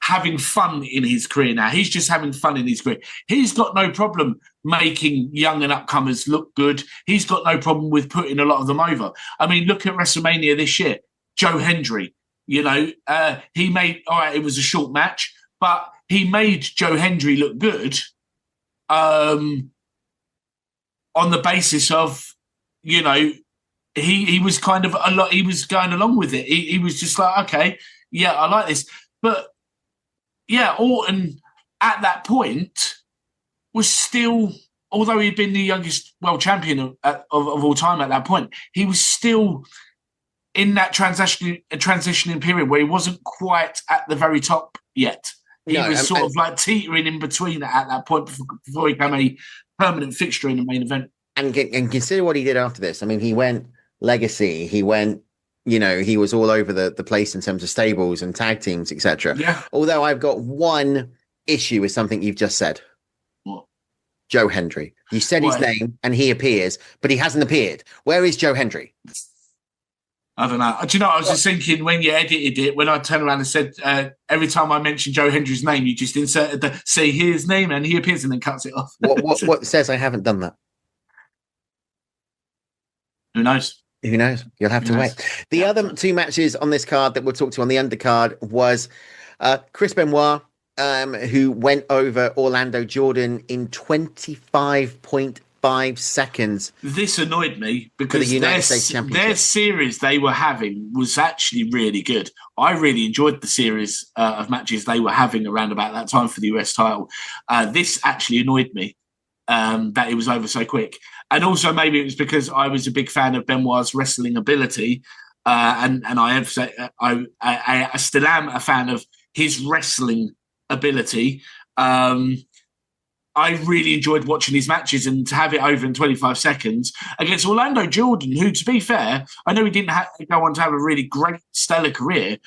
having fun in his career now. He's just having fun in his career. He's got no problem making young and upcomers look good. He's got no problem with putting a lot of them over. I mean, look at WrestleMania this year. Joe Hendry, you know, he made, all right, it was a short match, but he made Joe Hendry look good on the basis of, you know, he was kind of he was going along with it. He was just like, okay, yeah, I like this. But yeah, Orton at that point was still, although he'd been the youngest world champion of all time at that point, he was still in that transitioning period where he wasn't quite at the very top yet. He was sort of like teetering in between at that point before he became a permanent fixture in the main event. And consider what he did after this. I mean, he went legacy. He went, you know, he was all over the place in terms of stables and tag teams, etc. Yeah. Although I've got one issue with something you've just said. What? Joe Hendry. You said his name and he appears, but he hasn't appeared. Where is Joe Hendry? I don't know. Do you know, I was just thinking when you edited it, when I turned around and said, every time I mentioned Joe Hendry's name, you just inserted say his name and he appears and then cuts it off. What says I haven't done that? Who knows? Who knows? You'll have to wait. The other two matches on this card that we'll talk to on the undercard was Chris Benoit, who went over Orlando Jordan in 25.5 seconds. This annoyed me because their series they were having was actually really good. I really enjoyed the series of matches they were having around about that time for the US title. This actually annoyed me that it was over so quick. And also maybe it was because I was a big fan of Benoit's wrestling ability. And I still am a fan of his wrestling ability. I really enjoyed watching his matches, and to have it over in 25 seconds against Orlando Jordan, who, to be fair, I know he didn't go on to have a really great, stellar career,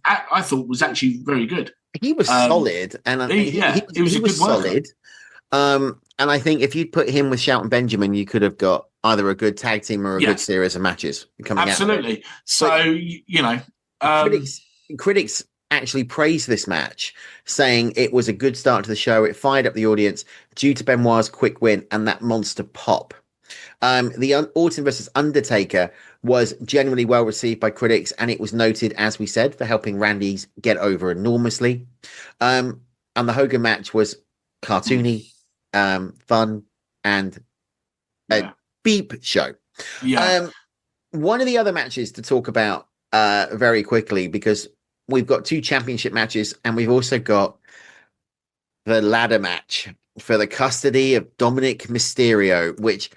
I thought was actually very good. He was solid, and he was solid. And I think if you'd put him with Shelton Benjamin, you could have got either a good tag team or a good series of matches coming out. Absolutely. So, you know, critics actually praised this match, saying it was a good start to the show. It fired up the audience due to Benoit's quick win and that monster pop. The Orton versus Undertaker was generally well received by critics, and it was noted, as we said, for helping Randy's get over enormously. And the Hogan match was cartoony, fun, and a beep show. One of the other matches to talk about very quickly, because we've got two championship matches and we've also got the ladder match for the custody of Dominic Mysterio, which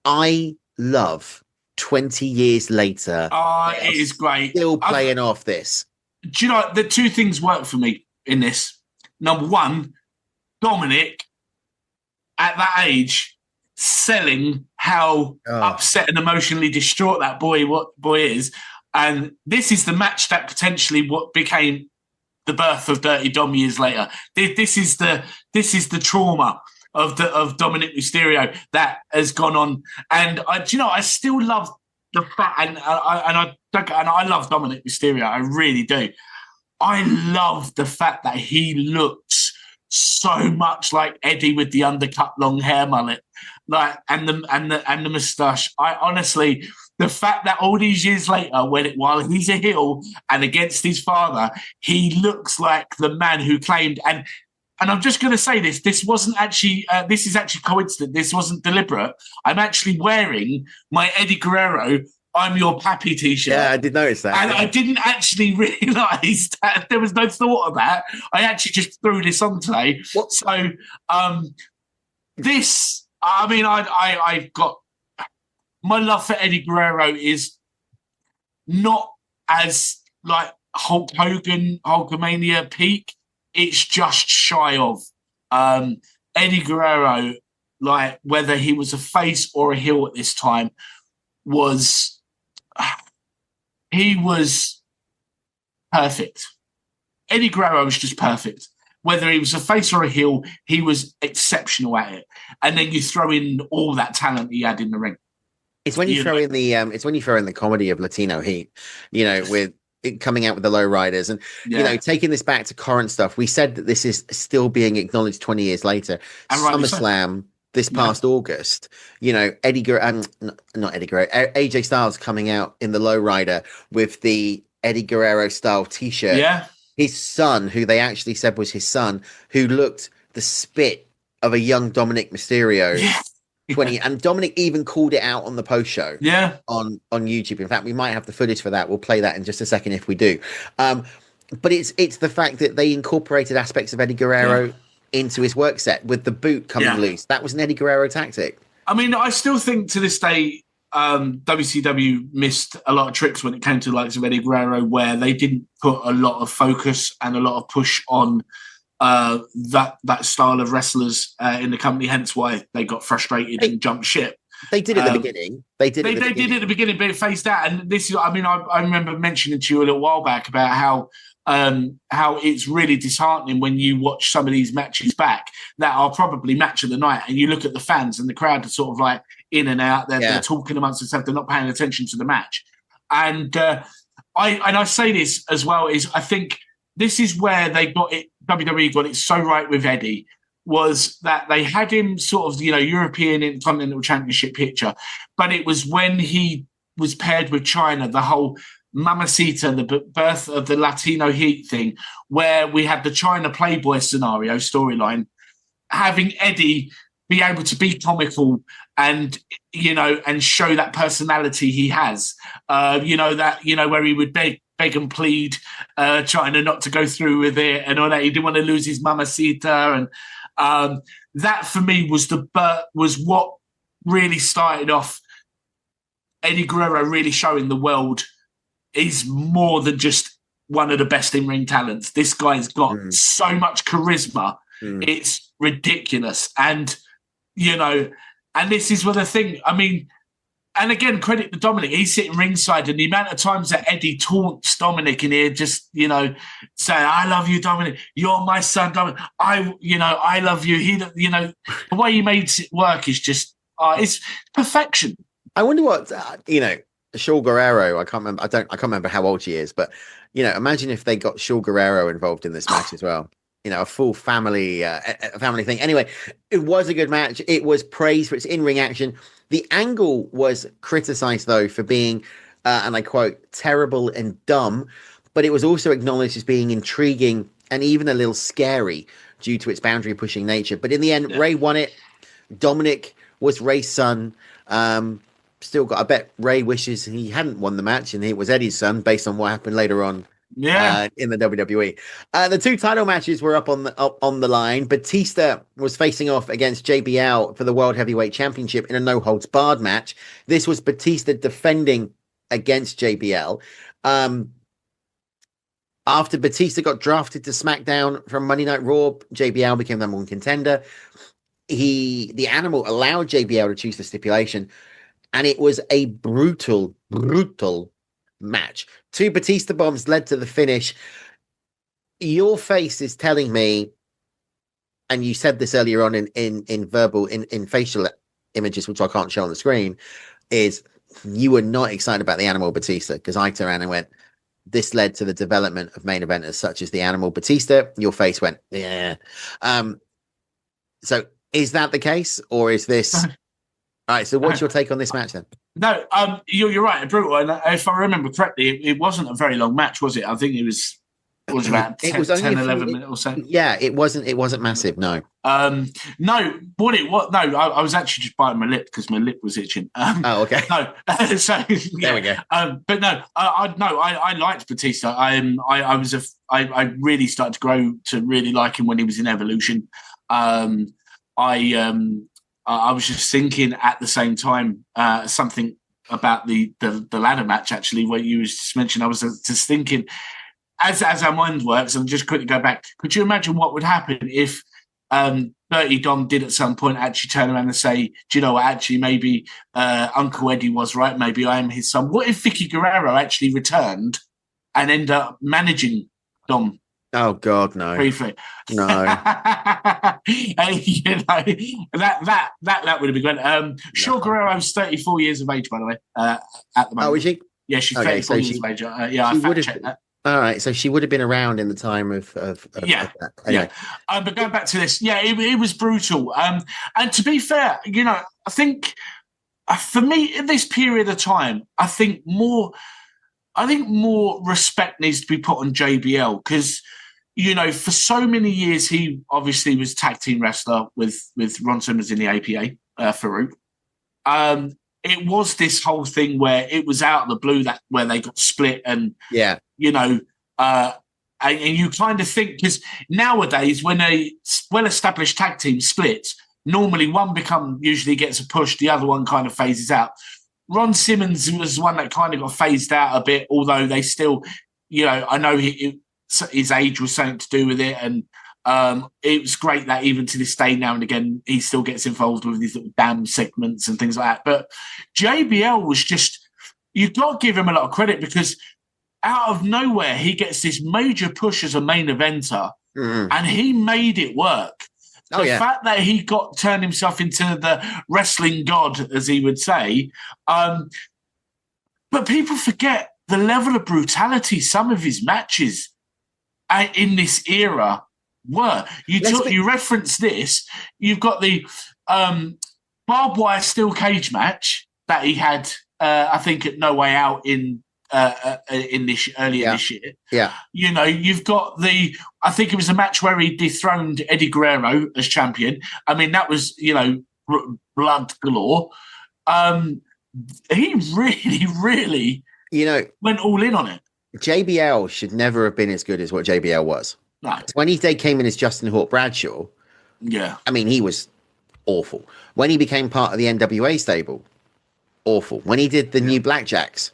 I love 20 years later. It is great. Still playing off this. Do you know, the two things work for me in this. number one, Dominic at that age selling how upset and emotionally distraught that boy is. And this is the match that potentially what became the birth of Dirty Dom years later. This is the trauma of Dominic Mysterio that has gone on. And I still love the fact, and I love Dominic Mysterio. I really do. I love the fact that he looks so much like Eddie with the undercut long hair mullet, and the moustache. I honestly, the fact that all these years later, while he's a heel and against his father, he looks like the man who claimed. And I'm just going to say this: this wasn't actually. This is actually coincident. This wasn't deliberate. I'm actually wearing my Eddie Guerrero "I'm Your Pappy" t-shirt. Yeah, I did notice that. And I didn't actually realise that there was no thought of that. I actually just threw this on today. What? So this, I mean, I've got my love for Eddie Guerrero is not as like Hulk Hogan, Hulkamania peak. It's just shy of Eddie Guerrero. Like whether he was a face or a heel at this time, he was perfect. Eddie Guerrero was just perfect. Whether he was a face or a heel, he was exceptional at it. And then you throw in all that talent he had in the ring. It's when you throw in the comedy of Latino heat, with it coming out with the lowriders and taking this back to current stuff. We said that this is still being acknowledged 20 years later. SummerSlam this past August, Eddie Guerrero, not Eddie Guerrero, AJ Styles coming out in the lowrider with the Eddie Guerrero style t-shirt. Yeah. His son, who they actually said was his son, who looked the spit of a young Dominic Mysterio. Yeah. 20, and Dominic even called it out on the post show on YouTube. In fact, we might have the footage for that. We'll play that in just a second if we do. But it's the fact that they incorporated aspects of Eddie Guerrero into his work set with the boot coming loose. That was an Eddie Guerrero tactic. I mean, I still think to this day, WCW missed a lot of tricks when it came to likes of Eddie Guerrero, where they didn't put a lot of focus and a lot of push on that style of wrestlers in the company. Hence why they got frustrated and jumped ship. They did at the beginning. They did at the beginning, but it phased out. And this is, I mean, I remember mentioning to you a little while back about how it's really disheartening when you watch some of these matches back that are probably match of the night, and you look at the fans and the crowd are sort of like in and out. They're talking amongst themselves. They're not paying attention to the match. And I say this as well is I think this is where they got it. WWE got it so right with Eddie, was that they had him sort of, European Intercontinental Championship picture, but it was when he was paired with China, the whole Mamacita, the birth of the Latino heat thing, where we had the China Playboy scenario storyline, having Eddie be able to be comical and show that personality he has, where he would beg and plead China not to go through with it and all that. He didn't want to lose his Mamacita, and that for me was what really started off Eddie Guerrero really showing the world is more than just one of the best in-ring talents. This guy's got so much charisma. It's ridiculous. And, and this is where the thing, I mean, and again, credit to Dominic. He's sitting ringside, and the amount of times that Eddie taunts Dominic in here, just, saying, I love you, Dominic. You're my son, Dominic. I love you. The way he makes it work is just, it's perfection. I wonder what, Shawn Guerrero, I can't remember how old she is, but imagine if they got Shawn Guerrero involved in this match as well. A full family thing. Anyway, it was a good match. It was praised for its in-ring action. The angle was criticized though for being, and I quote, terrible and dumb, but it was also acknowledged as being intriguing and even a little scary due to its boundary pushing nature. But in the end, Ray won it. Dominic was Ray's son. Still got, I bet Ray wishes he hadn't won the match and it was Eddie's son based on what happened later on in the WWE. The two title matches were up on the line. Batista was facing off against JBL for the World Heavyweight Championship in a no holds barred match. This was Batista defending against JBL. After Batista got drafted to SmackDown from Monday Night Raw, JBL became the number one contender. The Animal allowed JBL to choose the stipulation, and it was a brutal match. 2 Batista bombs led to the finish. Your face is telling me, and you said this earlier on in verbal, in facial images, which I can't show on the screen, is you were not excited about the Animal Batista, because I turned around and went, this led to the development of main eventers such as the Animal Batista. Your face went, yeah. So is that the case, or is this... All right, so what's your take on this match then? No, you're right, brutal. And if I remember correctly, it wasn't a very long match, was it? I think it was about 10, 11 minutes or so. Yeah, it wasn't massive, no. No, I was actually just biting my lip because my lip was itching. Oh, okay. No, so yeah. There we go. But no, I liked Batista. I really started to grow to really like him when he was in Evolution. I was just thinking at the same time something about the ladder match, actually, where you just mentioned. I was just thinking, as our mind works, and just quickly go back, could you imagine what would happen if Dirty Dom did at some point actually turn around and say, do you know what, actually, maybe Uncle Eddie was right, maybe I am his son. What if Vicky Guerrero actually returned and ended up managing Dom? Oh God, no! Briefly, no. that would have been great. Shawn Guerrero's 34 years of age, by the way. At the moment. Oh, is she? Yeah, she's 34 years of age. Yeah, I fact checked that. All right, so she would have been around in the time of yeah, that. Anyway. Yeah. But going back to this, yeah, it was brutal. And to be fair, I think for me in this period of time, I think more respect needs to be put on JBL because. For so many years, he obviously was tag team wrestler with Ron Simmons in the APA, Farouk. It was this whole thing where it was out of the blue where they got split and, and you kind of think, because nowadays when a well-established tag team splits, normally one usually gets a push, the other one kind of phases out. Ron Simmons was one that kind of got phased out a bit, although they still, I know his age was something to do with it, and it was great that even to this day, now and again, he still gets involved with these little damn segments and things like that. But JBL was just, you've got to give him a lot of credit because out of nowhere, he gets this major push as a main eventer, and he made it work. The fact that he turned himself into the wrestling god, as he would say, but people forget the level of brutality some of his matches in this era were. You reference this. You've got the barbed wire steel cage match that he had, I think, at No Way Out in this earlier this year. Yeah. You've got I think it was a match where he dethroned Eddie Guerrero as champion. I mean, that was blood galore. He really, really, went all in on it. JBL should never have been as good as what JBL was. No. When he came in as Justin Hawk Bradshaw, I mean, he was awful. When he became part of the NWA stable, awful. When he did the new Blackjacks,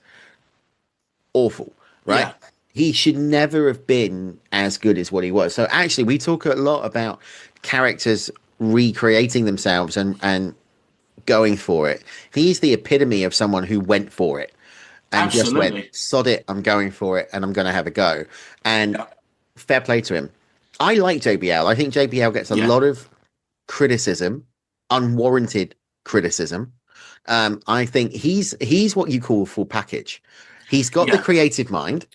awful, right? Yeah. He should never have been as good as what he was. So actually, we talk a lot about characters recreating themselves and going for it. He's the epitome of someone who went for it. And Absolutely. Just went, sod it, I'm going for it, and I'm going to have a go. And fair play to him. I like JBL. I think JBL gets a lot of criticism, unwarranted criticism. I think he's what you call a full package. He's got the creative mind.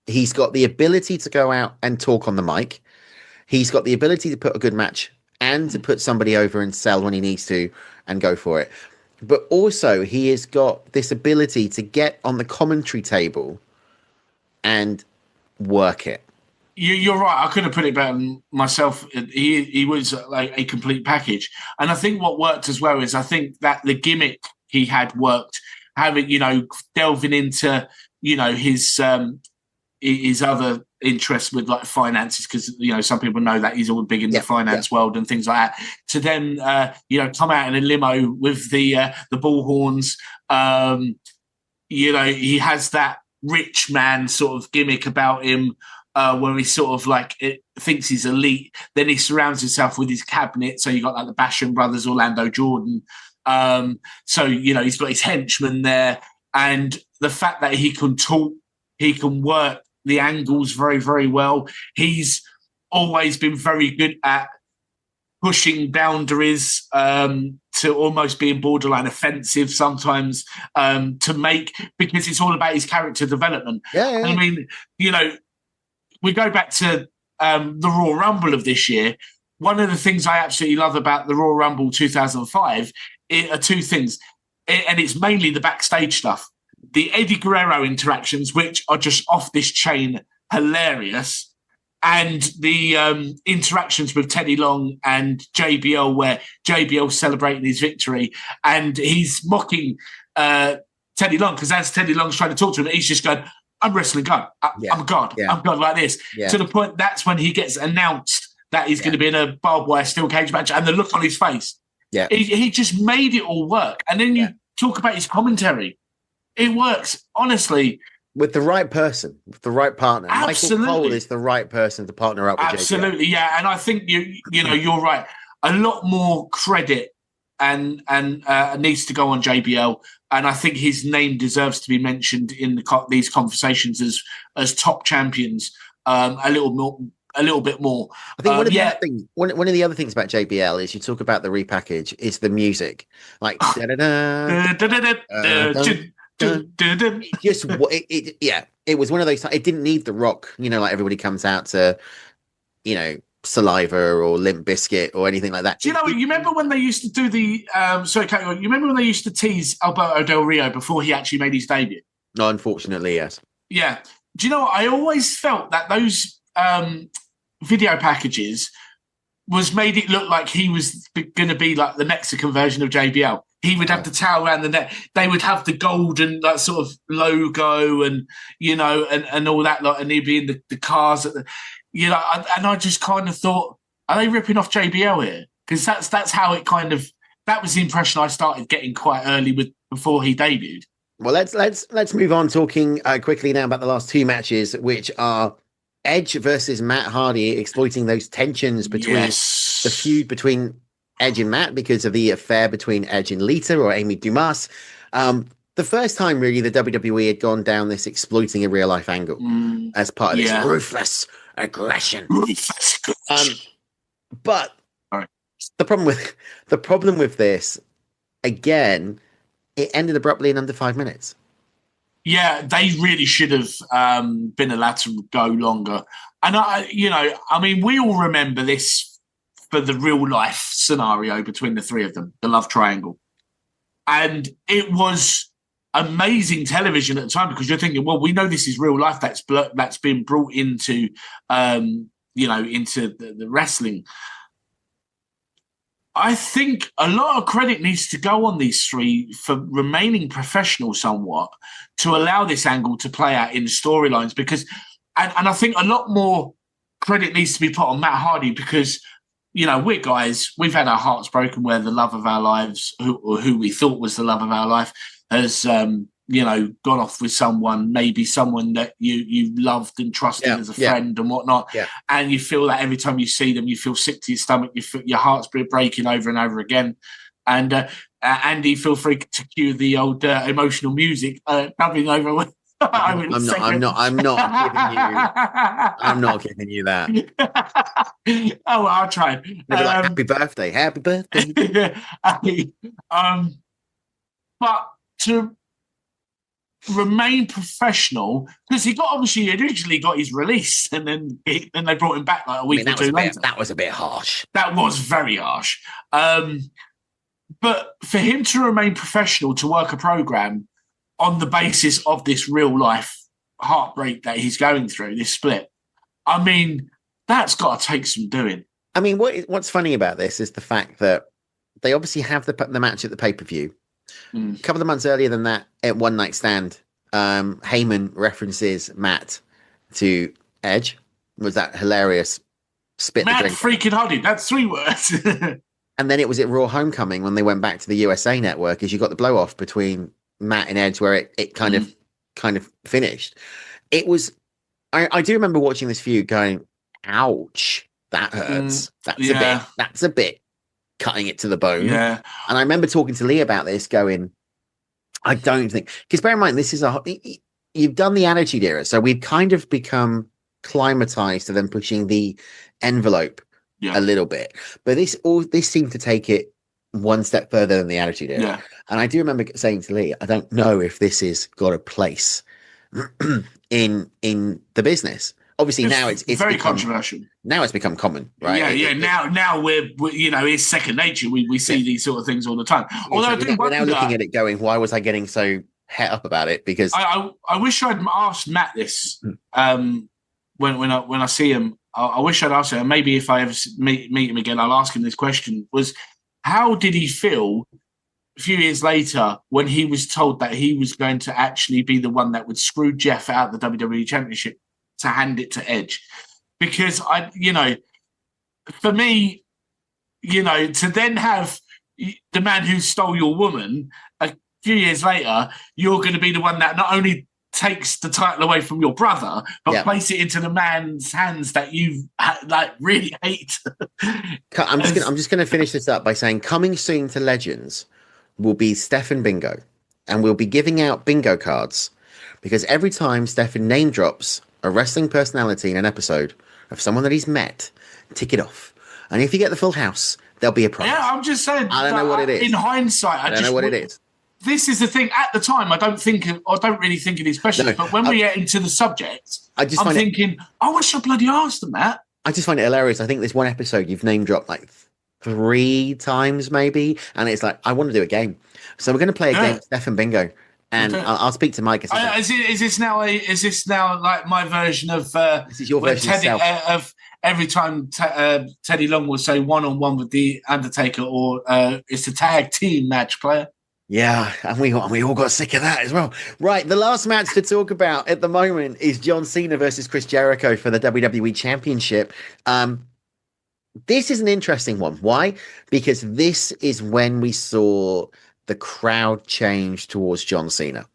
He's got the ability to go out and talk on the mic. He's got the ability to put a good match and to put somebody over and sell when he needs to and go for it. But also, he has got this ability to get on the commentary table and work it. You're right. I couldn't put it better myself. He was like a complete package. And I think what worked as well is I think that the gimmick he had worked, having, delving into, his other interests with like finances, because some people know that he's all big in the finance world and things like that. To then come out in a limo with the bull horns. He has that rich man sort of gimmick about him. where he sort of like thinks he's elite. Then he surrounds himself with his cabinet. So you got like the Basham brothers, Orlando Jordan. So, he's got his henchmen there. And the fact that he can talk, he can work the angles very, very well. He's always been very good at pushing boundaries to almost being borderline offensive sometimes because it's all about his character development. Yeah. I mean, we go back to the Royal Rumble of this year. One of the things I absolutely love about the Royal Rumble 2005 are two things, and it's mainly the backstage stuff. The Eddie Guerrero interactions, which are just off this chain hilarious, and the interactions with Teddy Long and JBL, where JBL's celebrating his victory, and he's mocking Teddy Long, because as Teddy Long's trying to talk to him, he's just going, I'm wrestling God. I'm God. Yeah. I'm God like this. Yeah. To the point, that's when he gets announced that he's going to be in a barbed wire steel cage match, and the look on his face. Yeah. He just made it all work. And then you talk about his commentary. It works, honestly. With the right person, with the right partner. Absolutely. Michael Cole is the right person to partner up with. Absolutely, yeah. And I think you're right. A lot more credit and needs to go on JBL. And I think his name deserves to be mentioned in these conversations as top champions a little bit more. I think one of the other things about JBL is you talk about the repackage is the music, like it was one of those. It didn't need the rock, like everybody comes out to, Saliva or Limp Bizkit or anything like that. Do you remember when they used to do the you remember when they used to tease Alberto Del Rio before he actually made his debut? No, unfortunately, yes. Yeah. Do you know what? I always felt that those video packages made it look like he was going to be like the Mexican version of JBL. He would have the towel around the neck. They would have the golden sort of logo and and all that lot, and he'd be in the cars and I just kind of thought, are they ripping off JBL here? Because that's how it that was the impression I started getting quite early before he debuted. Well, let's move on, talking quickly now about the last two matches, which are Edge versus Matt Hardy, exploiting those tensions between the feud between Edge and Matt because of the affair between Edge and Lita or Amy Dumas. The first time, really, the WWE had gone down this exploiting a real life angle as part of this ruthless aggression. But the problem with this, again, it ended abruptly in under 5 minutes. Yeah, they really should have been allowed to go longer. And we all remember this for the real life scenario between the three of them, the love triangle. And it was amazing television at the time, because you're thinking, well, we know this is real life that's been brought into into the wrestling. I think a lot of credit needs to go on these three for remaining professional somewhat to allow this angle to play out in storylines, because and I think a lot more credit needs to be put on Matt Hardy, because we're guys, we've had our hearts broken where the love of our lives, who we thought was the love of our life, has gone off with maybe someone that you loved and trusted as a friend and whatnot. Yeah. And you feel that every time you see them, you feel sick to your stomach, you feel your heart's breaking over and over again. And Andy, feel free to cue the old emotional music dubbing over with. I'm not giving you that. Oh, well, I'll try. Happy birthday. But to remain professional, because he originally got his release, and then they brought him back like a week or two later. That was a bit harsh. That was very harsh. But for him to remain professional, to work a program on the basis of this real life heartbreak that he's going through, this split, that's got to take some doing. What's funny about this is the fact that they obviously have the match at the pay-per-view. A couple of months earlier than that, at One Night Stand, Heyman references Matt to Edge. Was that hilarious? Spit Matt the drink. Freaking Hardy. That's 3 words. And then it was at Raw Homecoming when they went back to the USA Network, as you got the blow off between Matt and Edge, where it kind of finished. It was I do remember watching this feud going, ouch, that hurts. That's a bit cutting it to the bone. Yeah. And I remember talking to Lee about this going, I don't think, because bear in mind, this is you've done the Attitude Era. So we've kind of become climatized to them pushing the envelope a little bit. But this seemed to take it one step further than the Attitude Era. Yeah. And I do remember saying to Lee, I don't know if this has got a place in the business. Obviously now it's very become, controversial. Now it's become common, right? Now we're it's second nature. We see these sort of things all the time. Although we're now looking at it going, why was I getting so het up about it? Because I wish I'd asked Matt this when I see him. I wish I'd asked him. Maybe if I ever meet him again, I'll ask him this question: was how did he feel a few years later when he was told that he was going to actually be the one that would screw Jeff out of the WWE Championship to hand it to Edge? Because for me, to then have the man who stole your woman a few years later, you're going to be the one that not only takes the title away from your brother, but place it into the man's hands that you really hate. I'm just going to finish this up by saying, coming soon to Legends will be Stefan Bingo, and we'll be giving out bingo cards because every time Stefan name drops a wrestling personality in an episode of someone that he's met, tick it off. And if you get the full house, there'll be a prize. Yeah, I'm just saying. I don't know what it is. In hindsight, I don't know what it is. This is the thing. At the time, I don't really think of these questions. No, but when we get into the subject, I'm thinking, I wish I bloody asked them that. I just find it hilarious. I think this one episode you've name dropped like 3 times maybe, and it's like, I want to do a game. So we're going to play a game, Stefan Bingo. And I'll speak to Mike. Is this now like my version of? This is your version of every time Teddy Long will say 1-on-1 with the Undertaker, or it's a tag team match, player. Yeah, and we all got sick of that as well. Right, the last match to talk about at the moment is John Cena versus Chris Jericho for the WWE Championship. This is an interesting one. Why? Because this is when we saw the crowd change towards John Cena.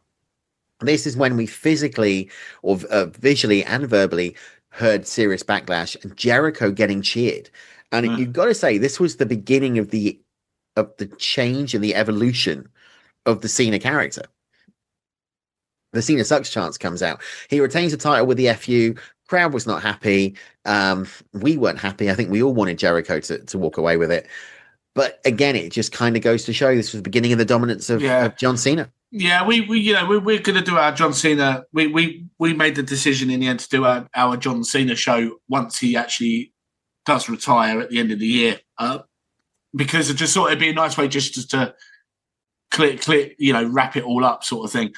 This is when we physically or visually and verbally heard serious backlash and Jericho getting cheered. And you've got to say, this was the beginning of the change and the evolution of the Cena character. The Cena sucks chance comes out. He retains the title with the FU. Crowd was not happy. We weren't happy. I think we all wanted Jericho to walk away with it. But again, it just kind of goes to show this was the beginning of the dominance of John Cena. Yeah, we're going to do our John Cena. We made the decision in the end to do our John Cena show once he actually does retire at the end of the year, because it just thought it'd be a nice way just to click, wrap it all up, sort of thing.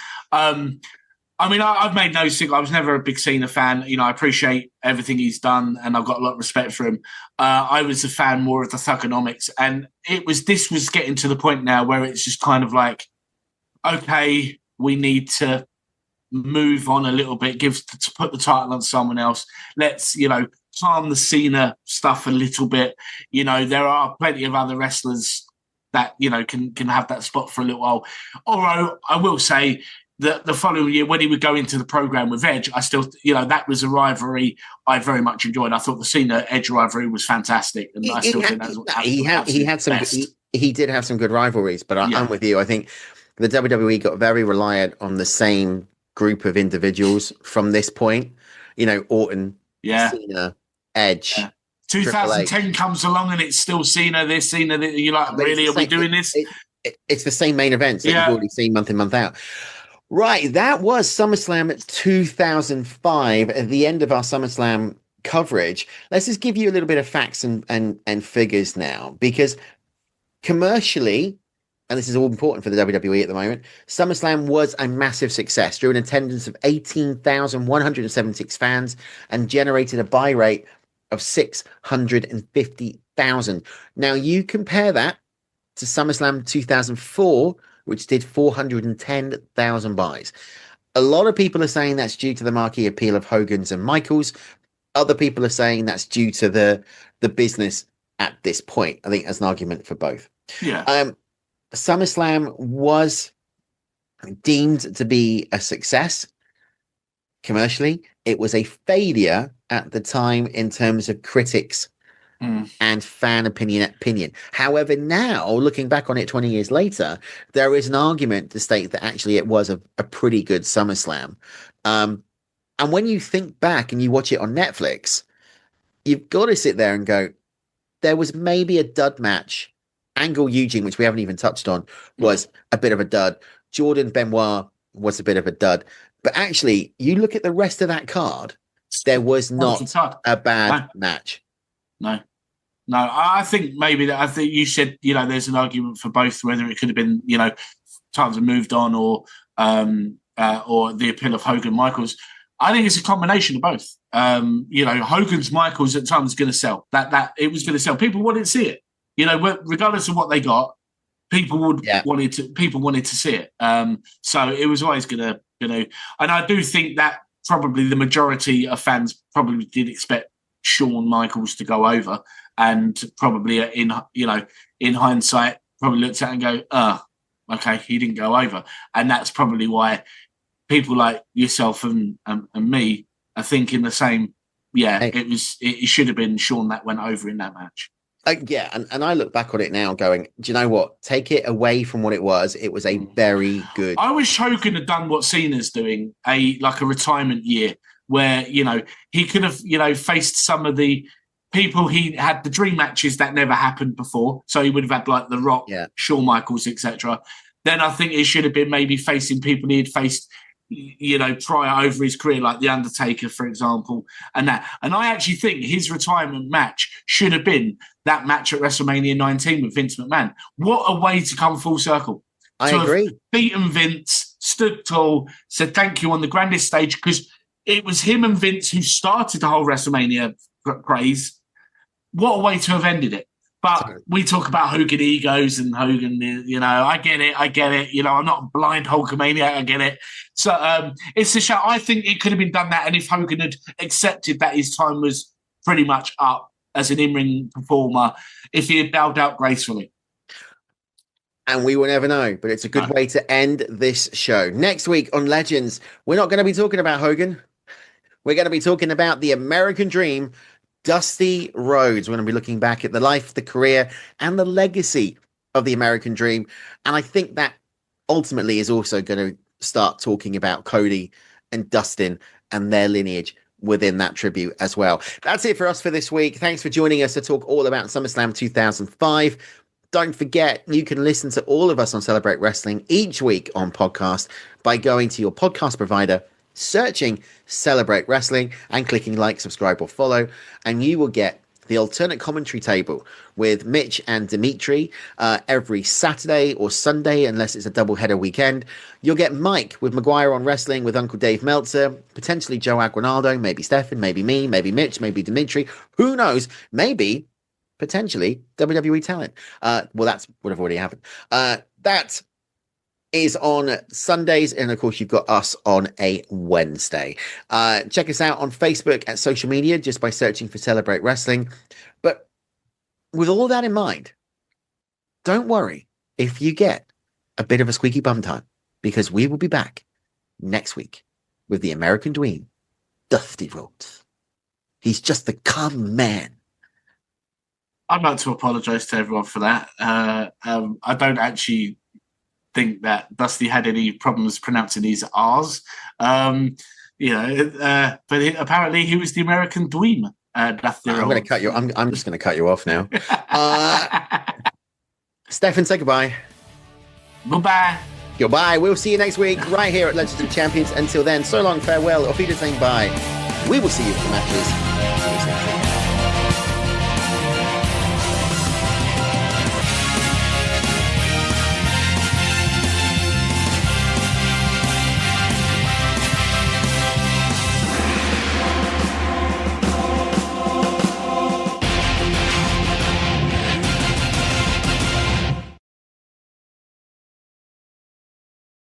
I've made no secret. I was never a big Cena fan. I appreciate everything he's done, and I've got a lot of respect for him. I was a fan more of the Thugonomics, and this was getting to the point now where it's just kind of like, okay, we need to move on a little bit, to put the title on someone else. Let's, calm the Cena stuff a little bit. There are plenty of other wrestlers that, can have that spot for a little while. Although I will say that the following year, when he would go into the program with Edge, I still, that was a rivalry I very much enjoyed. I thought the Cena Edge rivalry was fantastic, and I still think he did have some good rivalries. But I'm with you. I think the WWE got very reliant on the same group of individuals from this point. Orton, Cena, Edge. Yeah. 2010 comes along and it's still Cena this, Cena that. You're like, really? Are we doing this? It's the same main events that you've already seen month in, month out. Right, that was SummerSlam 2005. At the end of our SummerSlam coverage, let's just give you a little bit of facts and figures now, because commercially, and this is all important for the WWE at the moment, SummerSlam was a massive success, drew an attendance of 18,176 fans and generated a buy rate of 650,000. Now, you compare that to SummerSlam 2004, which did 410,000 buys. A lot of people are saying that's due to the marquee appeal of Hogan's and Michaels. Other people are saying that's due to the business at this point. I think there's an argument for both. Yeah. SummerSlam was deemed to be a success. commercially. It was a failure at the time in terms of critics and fan opinion. However, now looking back on it 20 years later, there is an argument to state that actually it was a pretty good SummerSlam. And when you think back and you watch it on Netflix, you've got to sit there and go, there was maybe a dud match. Angle Eugene, which we haven't even touched on, was a bit of a dud. Jordan Benoit was a bit of a dud. But actually, you look at the rest of that card, there was not a bad match. No, I think you said, there's an argument for both, whether it could have been, times have moved on or the appeal of Hogan Michaels. I think it's a combination of both. Hogan's Michaels at times going to sell. That it was going to sell. People wanted to see it. Regardless of what they got, people wanted to see it. So it was always going to, and I do think that probably the majority of fans probably did expect Shawn Michaels to go over, and probably in hindsight probably looked at it and go, okay, he didn't go over, and that's probably why people like yourself and me are thinking the same. Yeah, hey. It should have been Shawn that went over in that match. And I look back on it now going, do you know what? Take it away from what it was. It was a very good. I wish Hogan had done what Cena's doing, a retirement year where, he could have, faced some of the people he had the dream matches that never happened before. So he would have had like The Rock, Shawn Michaels, etc. Then I think it should have been maybe facing people he had faced, prior over his career, like The Undertaker, for example, and that. And I actually think his retirement match should have been that match at WrestleMania 19 with Vince McMahon. What a way to come full circle. I agree. Beaten Vince, stood tall, said thank you on the grandest stage, because it was him and Vince who started the whole WrestleMania craze. What a way to have ended it. But we talk about Hogan egos and Hogan, I get it. I'm not a blind Hulkamaniac, I get it. So it's a show. I think it could have been done that. And if Hogan had accepted that his time was pretty much up as an in-ring performer, if he had bowed out gracefully. And we will never know, but it's a good way to end this show. Next week on Legends, we're not going to be talking about Hogan. We're going to be talking about the American Dream, Dusty Rhodes. We're going to be looking back at the life, the career, and the legacy of the American Dream. And I think that ultimately is also going to start talking about Cody and Dustin and their lineage within that tribute as well. That's it for us for this week. Thanks for joining us to talk all about SummerSlam 2005. Don't forget, you can listen to all of us on Celebrate Wrestling each week on podcast by going to your podcast provider, searching Celebrate Wrestling and clicking like, subscribe, or follow, and you will get the alternate commentary table with Mitch and Dimitri every Saturday or Sunday, unless it's a double-header weekend. You'll get Mike with Maguire on Wrestling with Uncle Dave Meltzer, potentially Joe Aguinaldo, maybe Stefan, maybe me, maybe Mitch, maybe Dimitri. Who knows? Maybe, potentially, WWE talent. Well, that's would have already happened. That is on Sundays, and of course you've got us on a Wednesday. Check us out on Facebook at social media just by searching for Celebrate Wrestling. But with all that in mind, don't worry if you get a bit of a squeaky bum time, because we will be back next week with the American Dream, Dusty Rhodes. He's just the calm man. I'd like to apologise to everyone for that. I don't actually think that Dusty had any problems pronouncing his R's. But apparently he was the American Dream. I'm going to cut you. I'm just going to cut you off now. Stefan, say goodbye. Goodbye. Goodbye. We'll see you next week right here at Legends of Champions. Until then, so long, farewell, auf Wiedersehen, bye. We will see you for the matches.